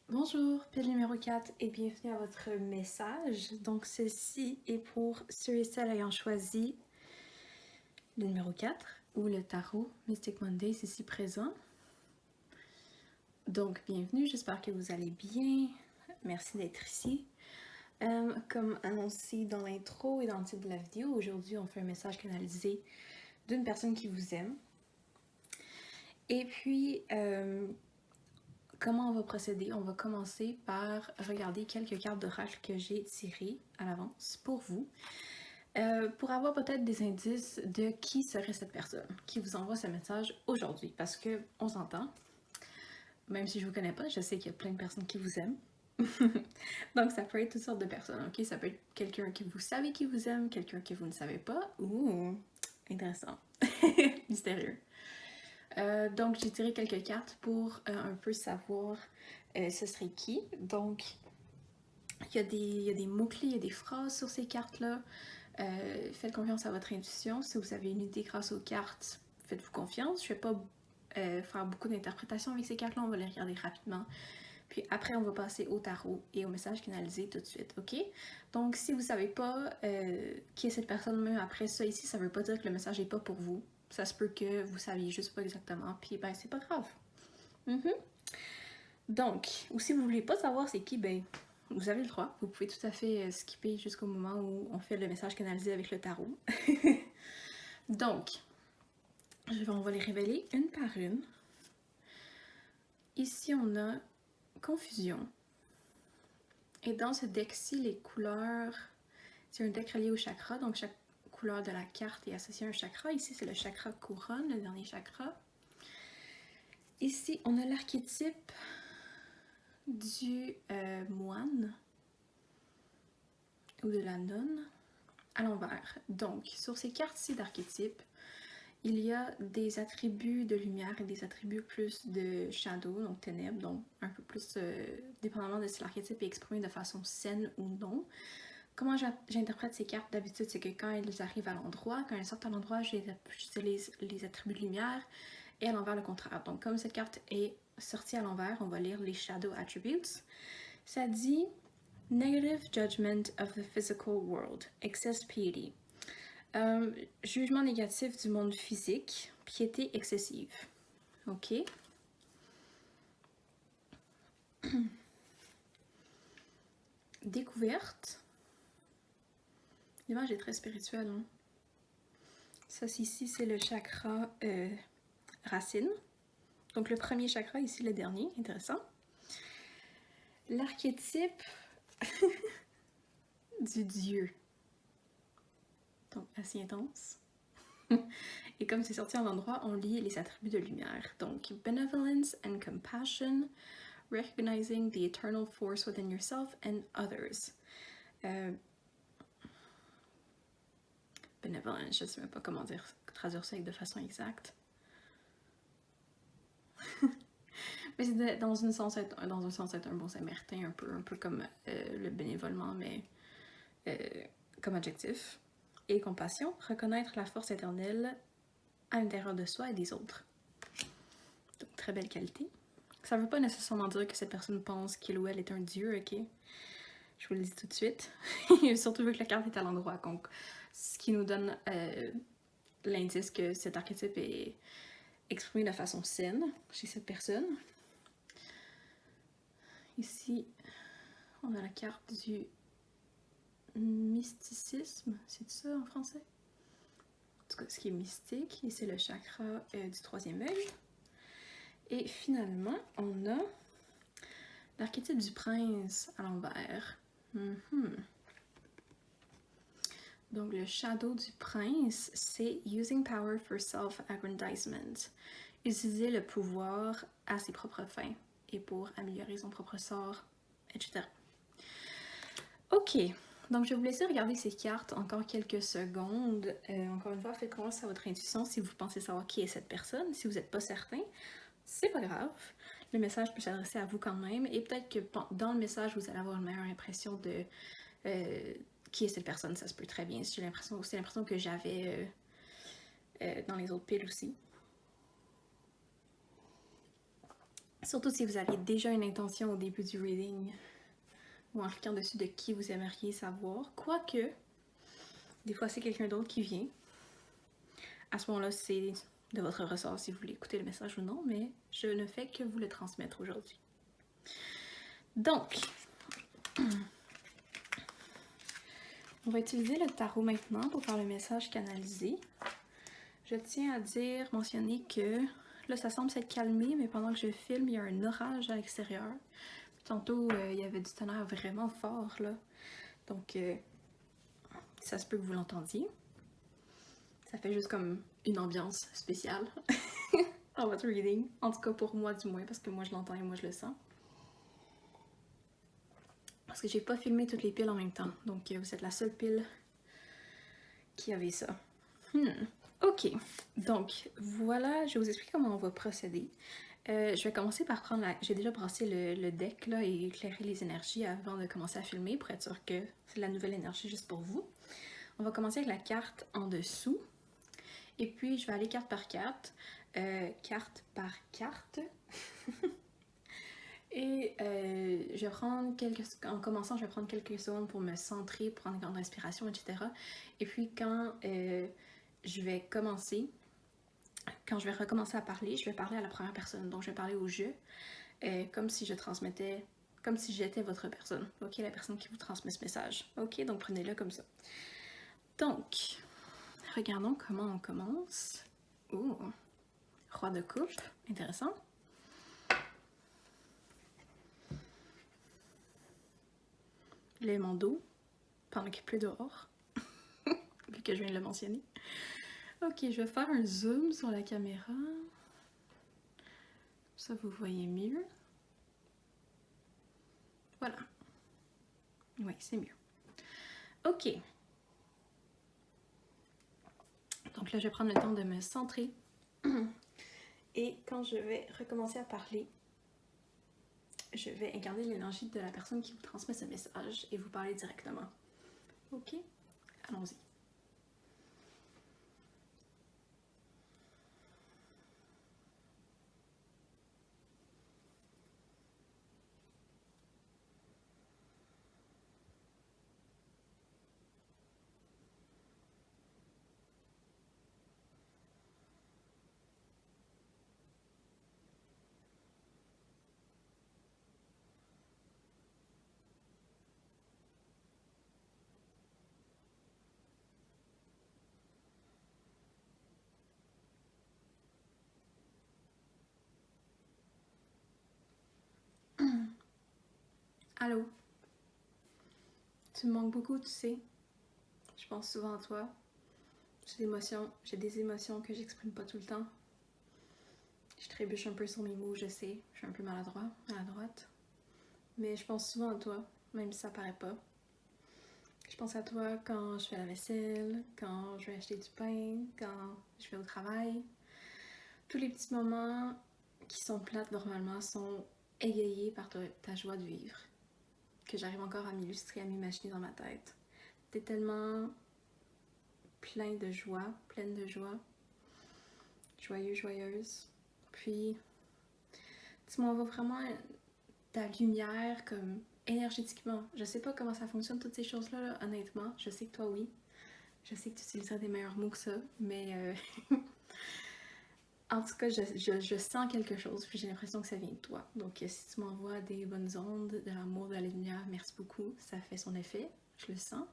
Bonjour, pile numéro 4 et bienvenue à votre message. Donc ceci est pour ceux et celles ayant choisi le numéro 4 ou le tarot Mystic Mondays ici présent. Donc bienvenue, j'espère que vous allez bien. Merci d'être ici. Comme annoncé dans l'intro et dans le titre de la vidéo, aujourd'hui on fait un message canalisé d'une personne qui vous aime. Et puis, comment on va procéder? On va commencer par regarder quelques cartes d'oracle que j'ai tirées à l'avance pour vous. Pour avoir peut-être des indices de qui serait cette personne qui vous envoie ce message aujourd'hui. Parce que on s'entend, même si je vous connais pas, je sais qu'il y a plein de personnes qui vous aiment. Donc ça peut être toutes sortes de personnes, ok? Ça peut être quelqu'un que vous savez qui vous aime, quelqu'un que vous ne savez pas. Ouh, intéressant. Mystérieux. Donc j'ai tiré quelques cartes pour un peu savoir ce serait qui. Donc il y a des mots-clés, il y a des phrases sur ces cartes-là. Faites confiance à votre intuition. Si vous avez une idée grâce aux cartes, faites-vous confiance. Je ne vais pas faire beaucoup d'interprétations avec ces cartes-là, on va les regarder rapidement. Puis après, on va passer au tarot et au message canalisé tout de suite, ok? Donc, si vous ne savez pas qui est cette personne, même après ça ici, ça ne veut pas dire que le message n'est pas pour vous. Ça se peut que vous ne saviez juste pas exactement, puis ben, c'est pas grave. Donc, ou si vous voulez pas savoir c'est qui, ben, vous avez le droit. Vous pouvez tout à fait skipper jusqu'au moment où on fait le message canalisé avec le tarot. Donc, on va les révéler une par une. Ici, on a confusion. Et dans ce deck-ci, les couleurs, c'est un deck relié au chakra, donc chaque couleur de la carte est associée à un chakra. Ici, c'est le chakra couronne, le dernier chakra. Ici, on a l'archétype du moine ou de la nonne à l'envers. Donc, sur ces cartes-ci d'archétypes, il y a des attributs de lumière et des attributs plus de shadow, donc ténèbres, donc un peu plus dépendamment de si l'archétype est exprimé de façon saine ou non. Comment j'interprète ces cartes d'habitude, c'est que quand elles arrivent à l'endroit, quand elles sortent à l'endroit, j'utilise les attributs de lumière et à l'envers le contraire. Donc comme cette carte est sortie à l'envers, on va lire les shadow attributes. Ça dit Negative judgment of the physical world, excess piety. Jugement négatif du monde physique, piété excessive. Ok. Découverte. L'image est très spirituelle. Hein? Ça, ici, c'est le chakra racine. Donc, le premier chakra, ici, le dernier. Intéressant. L'archétype du dieu. Donc, assez intense. Et comme c'est sorti en endroit, on lit les attributs de lumière. Donc, benevolence and compassion, recognizing the eternal force within yourself and others. Benevolence, je ne sais même pas comment traduire ça de façon exacte. Mais c'est dans un sens être un bon samaritain, un peu comme le bénévolement, mais comme adjectif. Et compassion, reconnaître la force éternelle à l'intérieur de soi et des autres. Donc, très belle qualité. Ça ne veut pas nécessairement dire que cette personne pense qu'il ou elle est un dieu, ok? Je vous le dis tout de suite. Surtout vu que la carte est à l'endroit. Donc, ce qui nous donne l'indice que cet archétype est exprimé de façon saine chez cette personne. Ici, on a la carte du mysticisme, c'est ça en français? En tout cas, ce qui est mystique, et c'est le chakra du troisième œil. Et finalement, on a l'archétype du prince à l'envers. Donc, le shadow du prince, c'est using power for self-aggrandizement. Utiliser le pouvoir à ses propres fins et pour améliorer son propre sort, etc. Ok, donc je vais vous laisser regarder ces cartes encore quelques secondes. Encore une fois, faites confiance à votre intuition si vous pensez savoir qui est cette personne. Si vous n'êtes pas certain, c'est pas grave. Le message peut s'adresser à vous quand même. Et peut-être que dans le message, vous allez avoir une meilleure impression de qui est cette personne. Ça se peut très bien. C'est l'impression que j'avais dans les autres piles aussi. Surtout si vous aviez déjà une intention au début du reading ou en cliquant dessus de qui vous aimeriez savoir. Quoique, des fois c'est quelqu'un d'autre qui vient. À ce moment-là, c'est de votre ressort si vous voulez écouter le message ou non, mais je ne fais que vous le transmettre aujourd'hui. Donc, on va utiliser le tarot maintenant pour faire le message canalisé. Je tiens à mentionner que Là, ça semble s'être calmé, mais pendant que je filme, il y a un orage à l'extérieur. Tantôt, il y avait du tonnerre vraiment fort, là. Donc, ça se peut que vous l'entendiez. Ça fait juste comme une ambiance spéciale en votre reading. En tout cas, pour moi, du moins, parce que moi, je l'entends et moi, je le sens. Parce que j'ai pas filmé toutes les piles en même temps. Donc, vous êtes la seule pile qui avait ça. Ok, donc voilà, je vais vous expliquer comment on va procéder. Je vais commencer par prendre la... J'ai déjà brassé le deck là, et éclairé les énergies avant de commencer à filmer pour être sûr que c'est de la nouvelle énergie juste pour vous. On va commencer avec la carte en dessous. Et puis je vais aller carte par carte. Carte par carte. Et je vais prendre en commençant, je vais prendre quelques secondes pour me centrer, prendre une grande respiration, etc. Et puis quand je vais commencer, quand je vais recommencer à parler, je vais parler à la première personne. Donc je vais parler au jeu, comme si je transmettais, comme si j'étais votre personne. Ok, la personne qui vous transmet ce message. Ok, donc prenez-le comme ça. Donc, regardons comment on commence. Ouh, roi de coupe, intéressant. L'élément d'eau, pendant qu'il pleut dehors, vu que je viens de le mentionner. Ok, je vais faire un zoom sur la caméra. Ça, vous voyez mieux. Voilà. Oui, c'est mieux. Ok. Donc là, je vais prendre le temps de me centrer. Et quand je vais recommencer à parler, je vais incarner l'énergie de la personne qui vous transmet ce message et vous parler directement. Ok? Allons-y. Allô? Tu me manques beaucoup, tu sais. Je pense souvent à toi. J'ai des émotions que j'exprime pas tout le temps. Je trébuche un peu sur mes mots, je sais. Je suis un peu maladroite. Mais je pense souvent à toi, même si ça paraît pas. Je pense à toi quand je fais la vaisselle, quand je vais acheter du pain, quand je vais au travail. Tous les petits moments qui sont plates normalement sont égayés par ta joie de vivre, que j'arrive encore à m'illustrer, à m'imaginer dans ma tête. T'es tellement pleine de joie, joyeuse. Puis, tu m'envoies vraiment ta lumière comme énergétiquement. Je sais pas comment ça fonctionne toutes ces choses-là, là, honnêtement. Je sais que toi, oui. Je sais que tu utiliserais des meilleurs mots que ça, mais en tout cas, je sens quelque chose, puis j'ai l'impression que ça vient de toi. Donc, si tu m'envoies des bonnes ondes, de l'amour, de la lumière, merci beaucoup. Ça fait son effet, je le sens.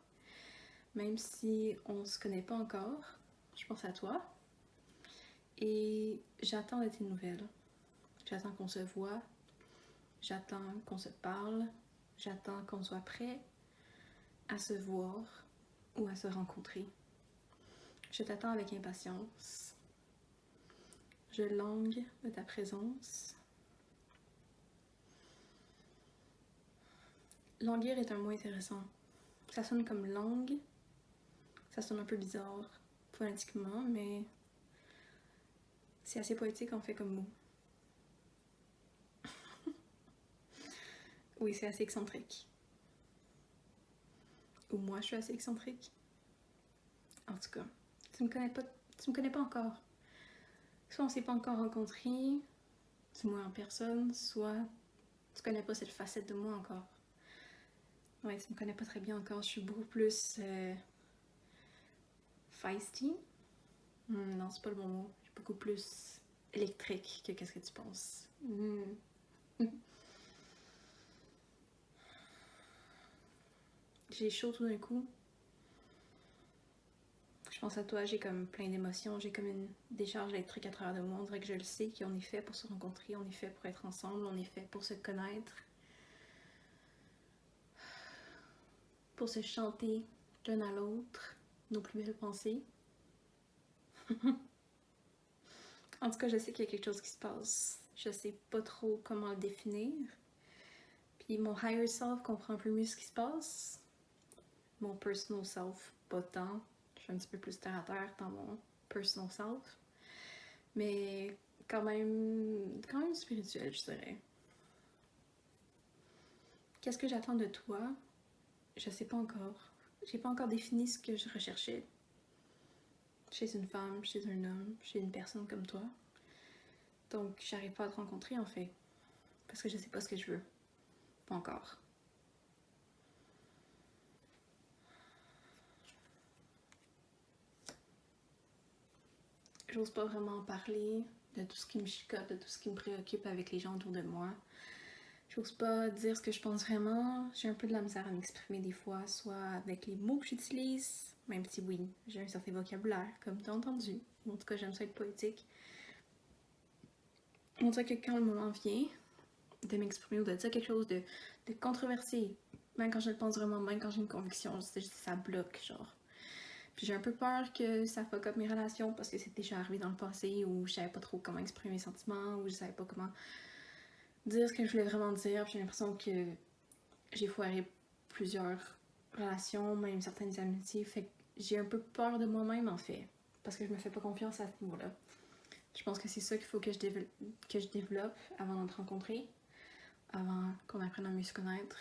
Même si on se connaît pas encore, je pense à toi. Et j'attends de tes nouvelles. J'attends qu'on se voit. J'attends qu'on se parle. J'attends qu'on soit prêt à se voir ou à se rencontrer. Je t'attends avec impatience. Je langue de ta présence. Languir est un mot intéressant. Ça sonne comme langue. Ça sonne un peu bizarre phonétiquement, mais c'est assez poétique en fait comme mot. Oui, c'est assez excentrique. Ou moi, je suis assez excentrique. En tout cas, tu me connais pas encore. Soit on s'est pas encore rencontrés, du moins en personne, soit tu connais pas cette facette de moi encore. Ouais, tu me connais pas très bien encore. Je suis beaucoup plus feisty. Non, c'est pas le bon mot. Je suis beaucoup plus électrique que qu'est-ce que tu penses. J'ai chaud tout d'un coup. Je pense à toi, j'ai comme plein d'émotions, j'ai comme une décharge électrique à travers de moi. On dirait que je le sais qu'on est fait pour se rencontrer, on est fait pour être ensemble, on est fait pour se connaître, pour se chanter l'un à l'autre nos plus belles pensées. En tout cas, je sais qu'il y a quelque chose qui se passe. Je sais pas trop comment le définir. Puis mon higher self comprend un peu mieux ce qui se passe. Mon personal self, pas tant. Je suis un petit peu plus terre à terre dans mon personal self. Mais quand même spirituel, je dirais. Qu'est-ce que j'attends de toi? Je sais pas encore. J'ai pas encore défini ce que je recherchais chez une femme, chez un homme, chez une personne comme toi. Donc, j'arrive pas à te rencontrer en fait. Parce que je sais pas ce que je veux. Pas encore. J'ose pas vraiment en parler de tout ce qui me chicote, de tout ce qui me préoccupe avec les gens autour de moi. J'ose pas dire ce que je pense vraiment. J'ai un peu de la misère à m'exprimer des fois, soit avec les mots que j'utilise, même si oui, j'ai un certain vocabulaire, comme t'as entendu. En tout cas, j'aime ça être poétique. On dirait que quand le moment vient de m'exprimer ou de dire quelque chose de controversé, même quand je le pense vraiment, même quand j'ai une conviction, ça bloque, genre. Puis j'ai un peu peur que ça fuck up mes relations parce que c'est déjà arrivé dans le passé où je savais pas trop comment exprimer mes sentiments, où je savais pas comment dire ce que je voulais vraiment dire. Puis j'ai l'impression que j'ai foiré plusieurs relations, même certaines amitiés. Fait que j'ai un peu peur de moi-même en fait, parce que je me fais pas confiance à ce niveau-là. Je pense que c'est ça qu'il faut que je développe avant de te rencontrer, avant qu'on apprenne à mieux se connaître.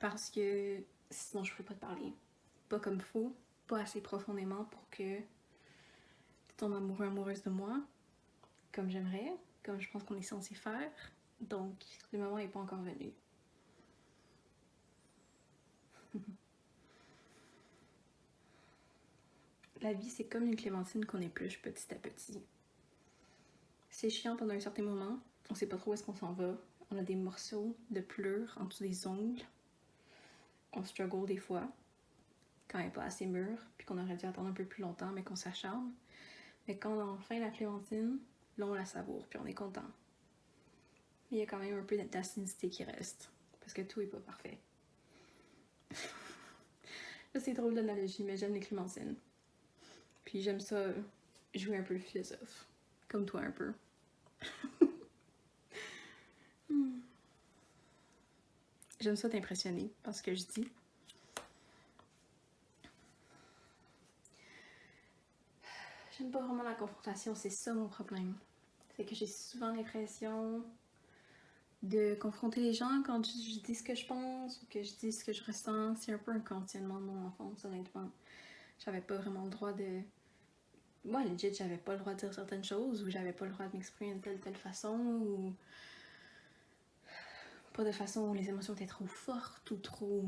Parce que sinon je pourrais pas te parler. Pas comme faut, pas assez profondément pour que tu tombes amoureux, amoureuse de moi, comme j'aimerais, comme je pense qu'on est censé faire. Donc, le moment n'est pas encore venu. La vie, c'est comme une clémentine qu'on épluche petit à petit. C'est chiant pendant un certain moment, on sait pas trop où est-ce qu'on s'en va. On a des morceaux de pleure en dessous des ongles. On struggle des fois, quand elle n'est pas assez mûre, puis qu'on aurait dû attendre un peu plus longtemps, mais qu'on s'acharne. Mais quand on a enfin la clémentine, là on la savoure, puis on est content. Mais il y a quand même un peu d'acidité qui reste, parce que tout est pas parfait. Là c'est drôle l'analogie, mais j'aime les clémentines. Puis j'aime ça jouer un peu le philosophe, comme toi un peu. J'aime ça t'impressionner par ce que je dis. J'aime pas vraiment la confrontation, c'est ça mon problème. C'est que j'ai souvent l'impression de confronter les gens quand je dis ce que je pense ou que je dis ce que je ressens. C'est un peu un conditionnement de mon enfance, honnêtement. J'avais pas vraiment le droit de... Moi, legit, j'avais pas le droit de dire certaines choses ou j'avais pas le droit de m'exprimer de telle façon ou... Pas de façon où les émotions étaient trop fortes ou trop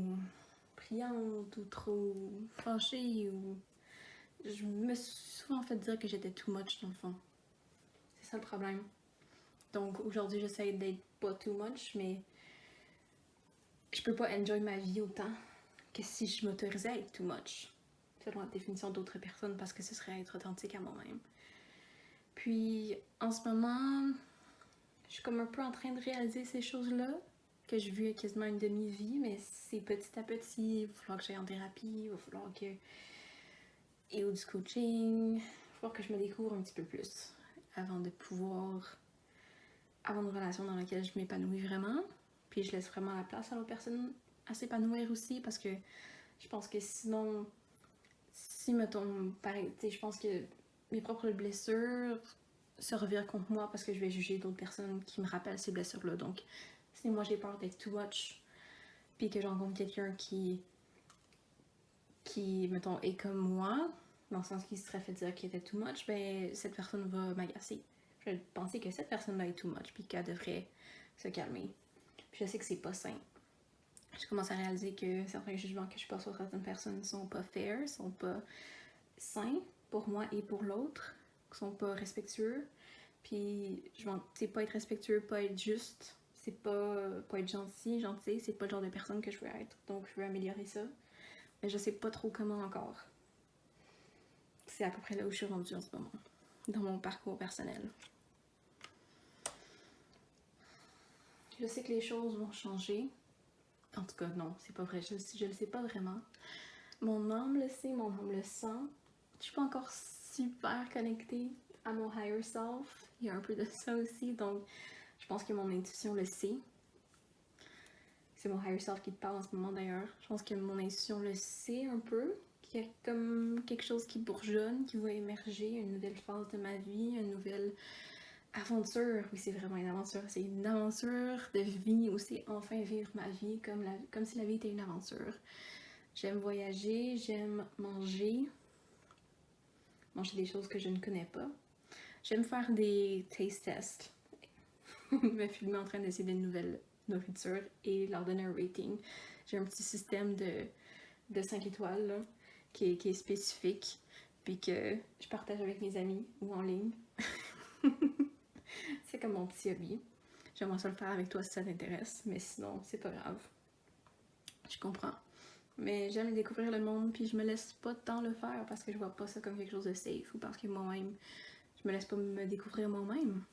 brillantes ou trop fâchées ou... Je me suis souvent fait dire que j'étais too much dans le fond. C'est ça le problème. Donc aujourd'hui, j'essaie d'être pas too much, mais je peux pas enjoy ma vie autant que si je m'autorisais à être too much, selon la définition d'autres personnes, parce que ce serait être authentique à moi-même. Puis en ce moment, je suis comme un peu en train de réaliser ces choses-là, que je vis quasiment une demi-vie, mais c'est petit à petit. Il va falloir que j'aille en thérapie, il va falloir que... Et ou du coaching, il va falloir que je me découvre un petit peu plus avant de pouvoir avoir une relation dans laquelle je m'épanouis vraiment. Puis je laisse vraiment la place à l'autre personne à s'épanouir aussi, parce que je pense que sinon, si mettons, pareil, tu sais, je pense que mes propres blessures se revirent contre moi parce que je vais juger d'autres personnes qui me rappellent ces blessures-là. Donc, si moi j'ai peur d'être too much, puis que j'en rencontre quelqu'un qui, mettons, est comme moi, dans le sens qu'il se serait fait dire qu'il était too much, ben cette personne va m'agacer. Je vais penser que cette personne-là est too much, puis qu'elle devrait se calmer. Puis je sais que c'est pas sain. Je commence à réaliser que certains jugements que je porte sur certaines personnes sont pas fair, sont pas sains pour moi et pour l'autre, sont pas respectueux. Puis, tu sais, pas être respectueux, pas être juste, c'est pas être gentil, c'est pas le genre de personne que je veux être. Donc, je veux améliorer ça. mais je sais pas trop comment encore. C'est à peu près là où je suis rendue en ce moment, dans mon parcours personnel. Je sais que les choses vont changer. En tout cas, non, c'est pas vrai. Je le sais pas vraiment. Mon âme le sait, mon âme le sent. Je suis pas encore super connectée à mon higher self. Il y a un peu de ça aussi, donc je pense que mon intuition le sait. C'est mon higher self qui te parle en ce moment d'ailleurs. Je pense que mon intuition le sait un peu. Qu'il y a comme quelque chose qui bourgeonne, qui va émerger, une nouvelle phase de ma vie, une nouvelle aventure. Oui, c'est vraiment une aventure. C'est une aventure de vie où c'est enfin vivre ma vie comme si la vie était une aventure. J'aime voyager, j'aime manger des choses que je ne connais pas. J'aime faire des taste tests, me filmer en train d'essayer de nouvelles nourritures et leur donner un rating. J'ai un petit système de 5 étoiles là, qui est spécifique, puis que je partage avec mes amis ou en ligne. C'est comme mon petit hobby. J'aimerais ça le faire avec toi si ça t'intéresse, mais sinon, c'est pas grave. Je comprends. Mais j'aime découvrir le monde, puis je me laisse pas tant le faire parce que je vois pas ça comme quelque chose de safe ou parce que moi-même, je me laisse pas me découvrir moi-même.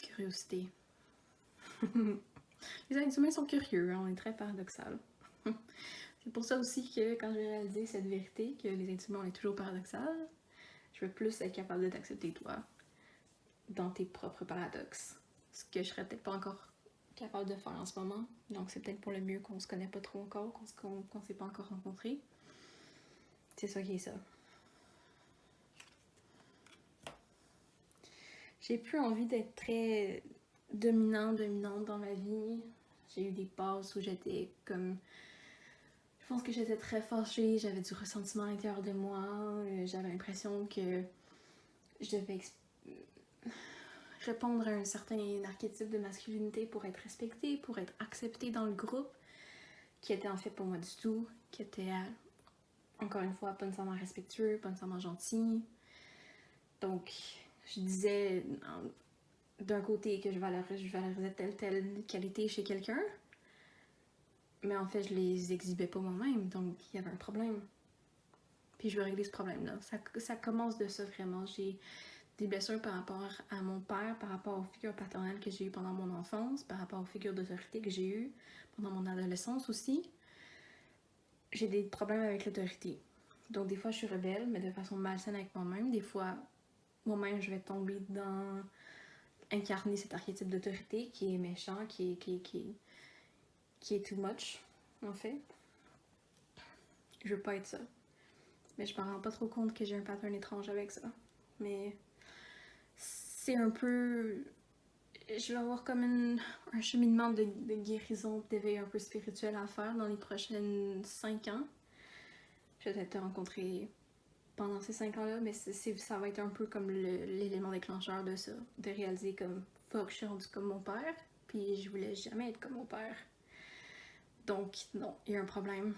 Curiosité. Les êtres humains sont curieux, hein, on est très paradoxal. C'est pour ça aussi que quand j'ai réalisé cette vérité, que les êtres humains on est toujours paradoxal, je veux plus être capable de t'accepter toi, dans tes propres paradoxes. Ce que je serais peut-être pas encore capable de faire en ce moment. Donc c'est peut-être pour le mieux qu'on se connaît pas trop encore, qu'on s'est pas encore rencontrés. C'est ça qui est ça. J'ai plus envie d'être très dominante dans ma vie. J'ai eu des passes où j'étais comme... Je pense que j'étais très fâchée, j'avais du ressentiment à l'intérieur de moi. J'avais l'impression que je devais répondre à un certain archétype de masculinité pour être respectée, pour être acceptée dans le groupe, qui était en fait pas moi du tout, qui était, encore une fois, pas nécessairement respectueux, pas nécessairement gentil. Donc, je disais d'un côté que je valorisais telle qualité chez quelqu'un, mais en fait, je les exhibais pas moi-même, donc il y avait un problème. Puis je veux régler ce problème-là. Ça commence de ça, vraiment. J'ai des blessures par rapport à mon père, par rapport aux figures paternelles que j'ai eues pendant mon enfance, par rapport aux figures d'autorité que j'ai eues pendant mon adolescence aussi. J'ai des problèmes avec l'autorité. Donc des fois, je suis rebelle, mais de façon malsaine avec moi-même. Des fois, moi-même, je vais tomber dans incarner cet archétype d'autorité qui est méchant, qui est too much, en fait. Je veux pas être ça. Mais je me rends pas trop compte que j'ai un pattern étrange avec ça. Mais c'est un peu... Je vais avoir comme un cheminement de guérison, d'éveil un peu spirituel à faire dans les prochaines 5 ans. Je vais peut-être te rencontrer pendant ces 5 ans-là, mais ça va être un peu comme l'élément déclencheur de ça. De réaliser comme, fuck, je suis rendue comme mon père, puis je voulais jamais être comme mon père. Donc, non, il y a un problème.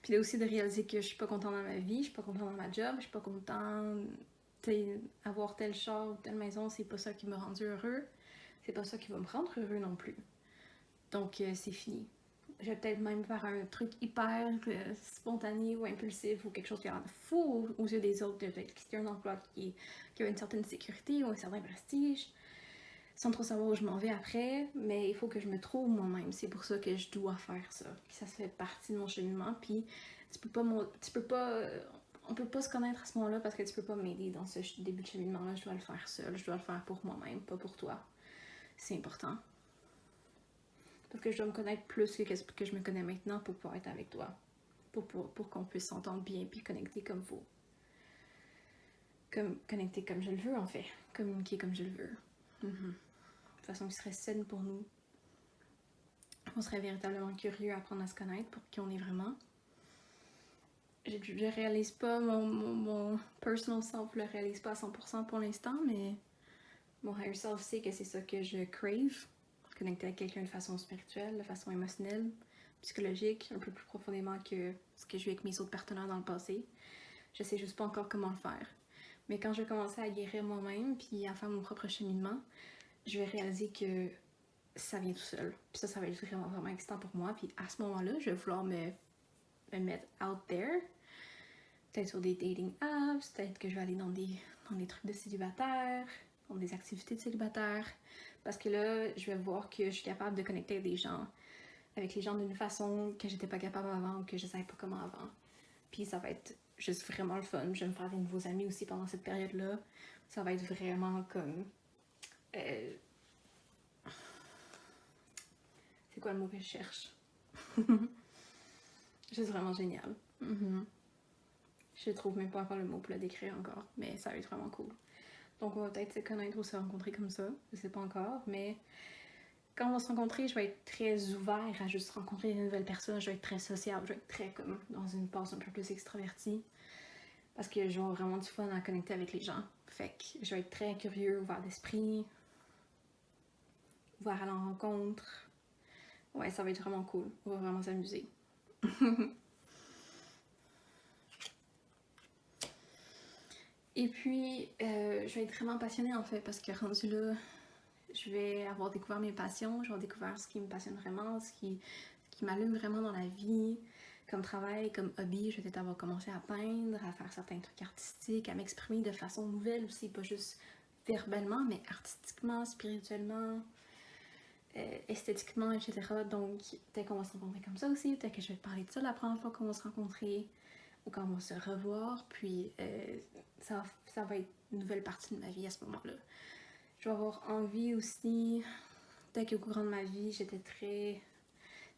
Puis là aussi de réaliser que je suis pas contente dans ma vie, je suis pas contente dans ma job, je suis pas contente avoir tel char ou telle maison, c'est pas ça qui m'a rendu heureux. C'est pas ça qui va me rendre heureux non plus. Donc c'est fini. Je vais peut-être même faire un truc hyper spontané ou impulsif ou quelque chose qui a l'air de fou aux yeux des autres, de quitter un emploi qui a une certaine sécurité ou un certain prestige, sans trop savoir où je m'en vais après, mais il faut que je me trouve moi-même. C'est pour ça que je dois faire ça. Puis ça fait partie de mon cheminement. Puis on peut pas se connaître à ce moment-là parce que tu peux pas m'aider dans ce début de cheminement-là. Je dois le faire seule. Je dois le faire pour moi-même, pas pour toi. C'est important. Parce que je dois me connaître plus que je me connais maintenant pour pouvoir être avec toi. Pour qu'on puisse s'entendre bien puis connecter comme faut. Connecter comme je le veux, en fait. Communiquer comme je le veux. De façon qui serait saine pour nous. On serait véritablement curieux à apprendre à se connaître pour qui on est vraiment. Je réalise pas, mon personal self le réalise pas à 100% pour l'instant, mais mon higher self sait que c'est ça que je crave. Connecter avec quelqu'un de façon spirituelle, de façon émotionnelle, psychologique, un peu plus profondément que ce que j'ai eu avec mes autres partenaires dans le passé. Je sais juste pas encore comment le faire. Mais quand je vais commencer à guérir moi-même puis à faire mon propre cheminement, je vais réaliser que ça vient tout seul. Puis ça va être vraiment, vraiment excitant pour moi. Puis à ce moment-là, je vais vouloir me mettre out there. Peut-être sur des dating apps, peut-être que je vais aller dans des trucs de célibataire, dans des activités de célibataire. Parce que là, je vais voir que je suis capable de connecter avec les gens d'une façon que j'étais pas capable avant ou que je savais pas comment avant. Puis ça va être juste vraiment le fun. Je vais me faire des nouveaux amis aussi pendant cette période-là. Ça va être vraiment comme... c'est quoi le mot que je cherche? Juste vraiment génial. Je trouve même pas encore le mot pour le décrire encore, mais ça va être vraiment cool. Donc on va peut-être se connaître ou se rencontrer comme ça, je sais pas encore, mais quand on va se rencontrer, je vais être très ouvert à juste rencontrer de nouvelles personnes, je vais être très sociable, je vais être très comme dans une passe un peu plus extravertie, parce que je vais avoir vraiment du fun à connecter avec les gens. Fait que je vais être très curieux, ouvert d'esprit, ouvert à la rencontre. Ouais, ça va être vraiment cool, on va vraiment s'amuser. Et puis, je vais être vraiment passionnée en fait, parce que rendu là, je vais avoir découvert mes passions, je vais avoir découvert ce qui me passionne vraiment, ce qui m'allume vraiment dans la vie, comme travail, comme hobby. Je vais peut-être avoir commencé à peindre, à faire certains trucs artistiques, à m'exprimer de façon nouvelle aussi, pas juste verbalement, mais artistiquement, spirituellement, esthétiquement, etc. Donc, peut-être qu'on va se rencontrer comme ça aussi, peut-être que je vais te parler de ça la première fois qu'on va se rencontrer, ou quand on va se revoir, puis ça va être une nouvelle partie de ma vie à ce moment-là. Je vais avoir envie aussi, peut-être qu'au courant de ma vie, j'étais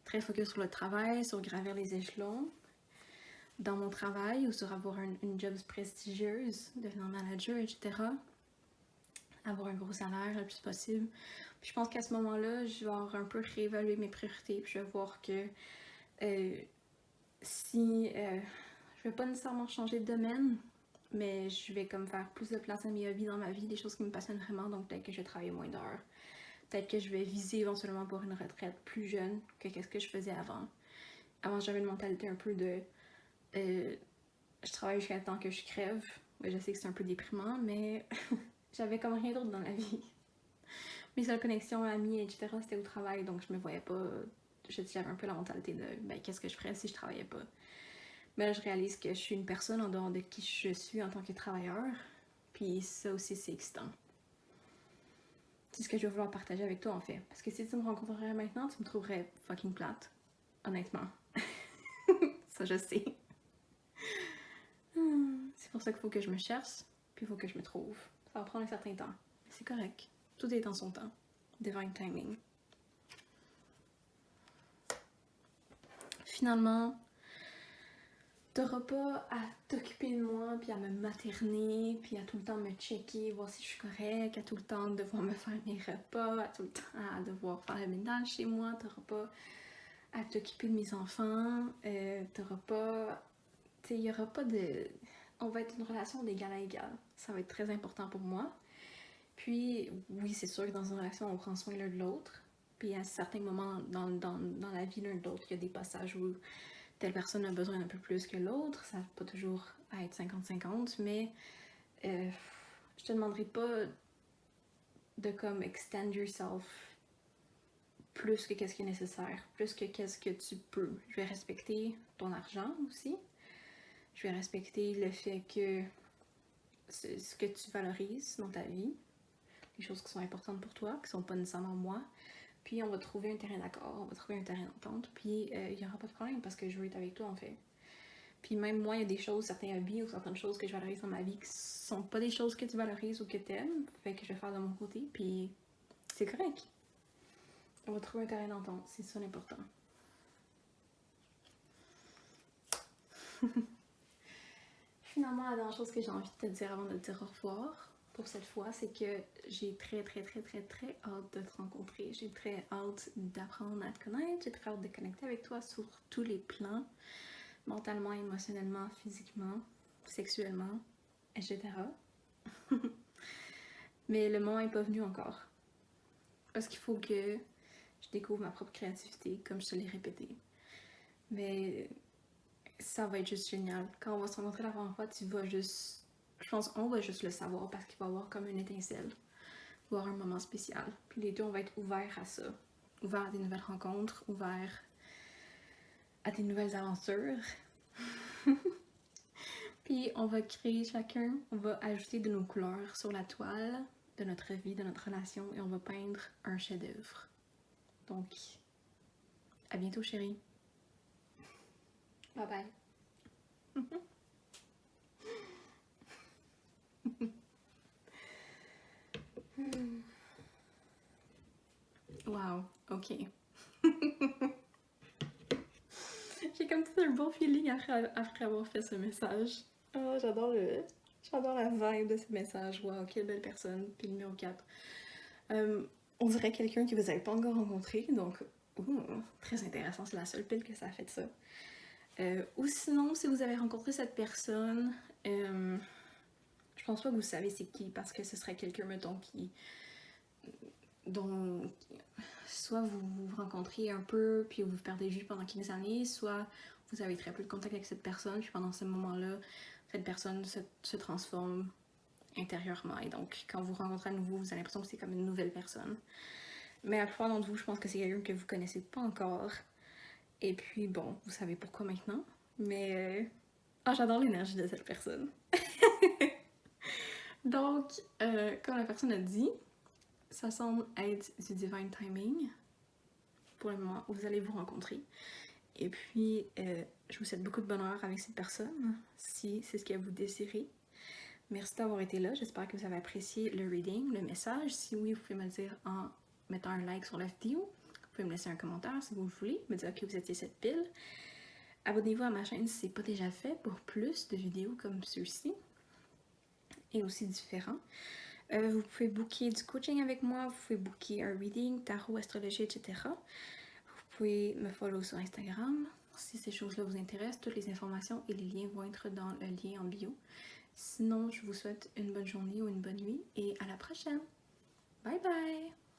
très focus sur le travail, sur gravir les échelons dans mon travail ou sur avoir une job prestigieuse, devenir manager, etc. Avoir un gros salaire le plus possible. Puis je pense qu'à ce moment-là, je vais avoir un peu réévaluer mes priorités, puis je vais voir que si je vais pas nécessairement changer de domaine, mais je vais comme faire plus de place à mes hobbies dans ma vie, des choses qui me passionnent vraiment, donc peut-être que je vais travailler moins d'heures. Peut-être que je vais viser éventuellement pour une retraite plus jeune que qu'est-ce que je faisais avant. Avant, j'avais une mentalité un peu de je travaille jusqu'à temps que je crève. Ouais, je sais que c'est un peu déprimant, mais j'avais comme rien d'autre dans la vie. Mes seules connexions, amis, etc., c'était au travail, donc je me voyais pas. J'avais un peu la mentalité de qu'est-ce que je ferais si je travaillais pas. Mais là, je réalise que je suis une personne en dehors de qui je suis en tant que travailleur. Puis ça aussi, c'est excitant. C'est ce que je vais vouloir partager avec toi en fait. Parce que si tu me rencontrerais maintenant, tu me trouverais fucking plate. Honnêtement. Ça, je sais. C'est pour ça qu'il faut que je me cherche, puis il faut que je me trouve. Ça va prendre un certain temps. Mais c'est correct. Tout est dans son temps. Divine timing. Finalement, t'auras pas à t'occuper de moi, puis à me materner, puis à tout le temps me checker, voir si je suis correcte, à tout le temps devoir me faire mes repas, à tout le temps à devoir faire le ménage chez moi. T'auras pas à t'occuper de mes enfants. T'auras pas... Tu sais, il y aura pas de... On va être une relation d'égal à égal. Ça va être très important pour moi. Puis, oui, c'est sûr que dans une relation, on prend soin l'un de l'autre. Puis, à certains moments dans la vie l'un de l'autre, il y a des passages où telle personne a besoin d'un peu plus que l'autre. Ça va pas toujours être 50-50, mais je te demanderai pas de comme extend yourself plus que qu'est-ce qui est nécessaire, plus que qu'est-ce que tu peux. Je vais respecter ton argent aussi. Je vais respecter le fait que ce que tu valorises dans ta vie, les choses qui sont importantes pour toi, qui sont pas nécessairement moi. Puis on va trouver un terrain d'accord, on va trouver un terrain d'entente, puis il n'y aura pas de problème parce que je veux être avec toi en fait. Puis même moi, il y a des choses, certains hobbies ou certaines choses que je valorise dans ma vie qui sont pas des choses que tu valorises ou que tu aimes, fait que je vais faire de mon côté, puis c'est correct. On va trouver un terrain d'entente, c'est ça l'important. Finalement, la dernière chose que j'ai envie de te dire avant de te dire au revoir pour cette fois, c'est que j'ai très hâte de te rencontrer. J'ai très hâte d'apprendre à te connaître. J'ai très hâte de connecter avec toi sur tous les plans, mentalement, émotionnellement, physiquement, sexuellement, etc. Mais le moment n'est pas venu encore. Parce qu'il faut que je découvre ma propre créativité, comme je te l'ai répété. Mais ça va être juste génial. Quand on va se rencontrer la première fois, tu vas juste... Je pense qu'on va juste le savoir parce qu'il va y avoir comme une étincelle. Il va y avoir un moment spécial. Puis les deux, on va être ouverts à ça. ouvert à des nouvelles rencontres, ouvert à des nouvelles aventures. Puis on va créer chacun, on va ajouter de nos couleurs sur la toile de notre vie, de notre relation, et on va peindre un chef-d'œuvre. Donc, à bientôt chérie. Bye bye. Wow, ok. J'ai comme tout un bon feeling après avoir fait ce message. Oh, j'adore la vibe de ce message. Wow, quelle belle personne. Puis numéro 4. On dirait quelqu'un que vous n'avez pas encore rencontré, donc très intéressant, c'est la seule pile que ça a fait de ça. Ou sinon, si vous avez rencontré cette personne, je pense pas que vous savez c'est qui, parce que ce serait quelqu'un, mettons, dont soit vous vous rencontrez un peu, puis vous vous perdez de vue pendant 15 années, soit vous avez très peu de contact avec cette personne, puis pendant ce moment-là, cette personne se transforme intérieurement. Et donc, quand vous rencontrez à nouveau, vous avez l'impression que c'est comme une nouvelle personne. Mais la plupart d'entre vous, je pense que c'est quelqu'un que vous connaissez pas encore. Et puis, bon, vous savez pourquoi maintenant. Mais, j'adore l'énergie de cette personne. Donc, comme la personne a dit, ça semble être du divine timing pour le moment où vous allez vous rencontrer. Et puis, je vous souhaite beaucoup de bonheur avec cette personne, si c'est ce que vous désirez. Merci d'avoir été là. J'espère que vous avez apprécié le reading, le message. Si oui, vous pouvez me le dire en mettant un like sur la vidéo. Vous pouvez me laisser un commentaire si vous le voulez, me dire que vous étiez cette pile. Abonnez-vous à ma chaîne si ce n'est pas déjà fait pour plus de vidéos comme ceux-ci et aussi différents. Vous pouvez booker du coaching avec moi, vous pouvez booker un reading, tarot, astrologie, etc. Vous pouvez me follow sur Instagram si ces choses-là vous intéressent. Toutes les informations et les liens vont être dans le lien en bio. Sinon, je vous souhaite une bonne journée ou une bonne nuit et à la prochaine. Bye bye!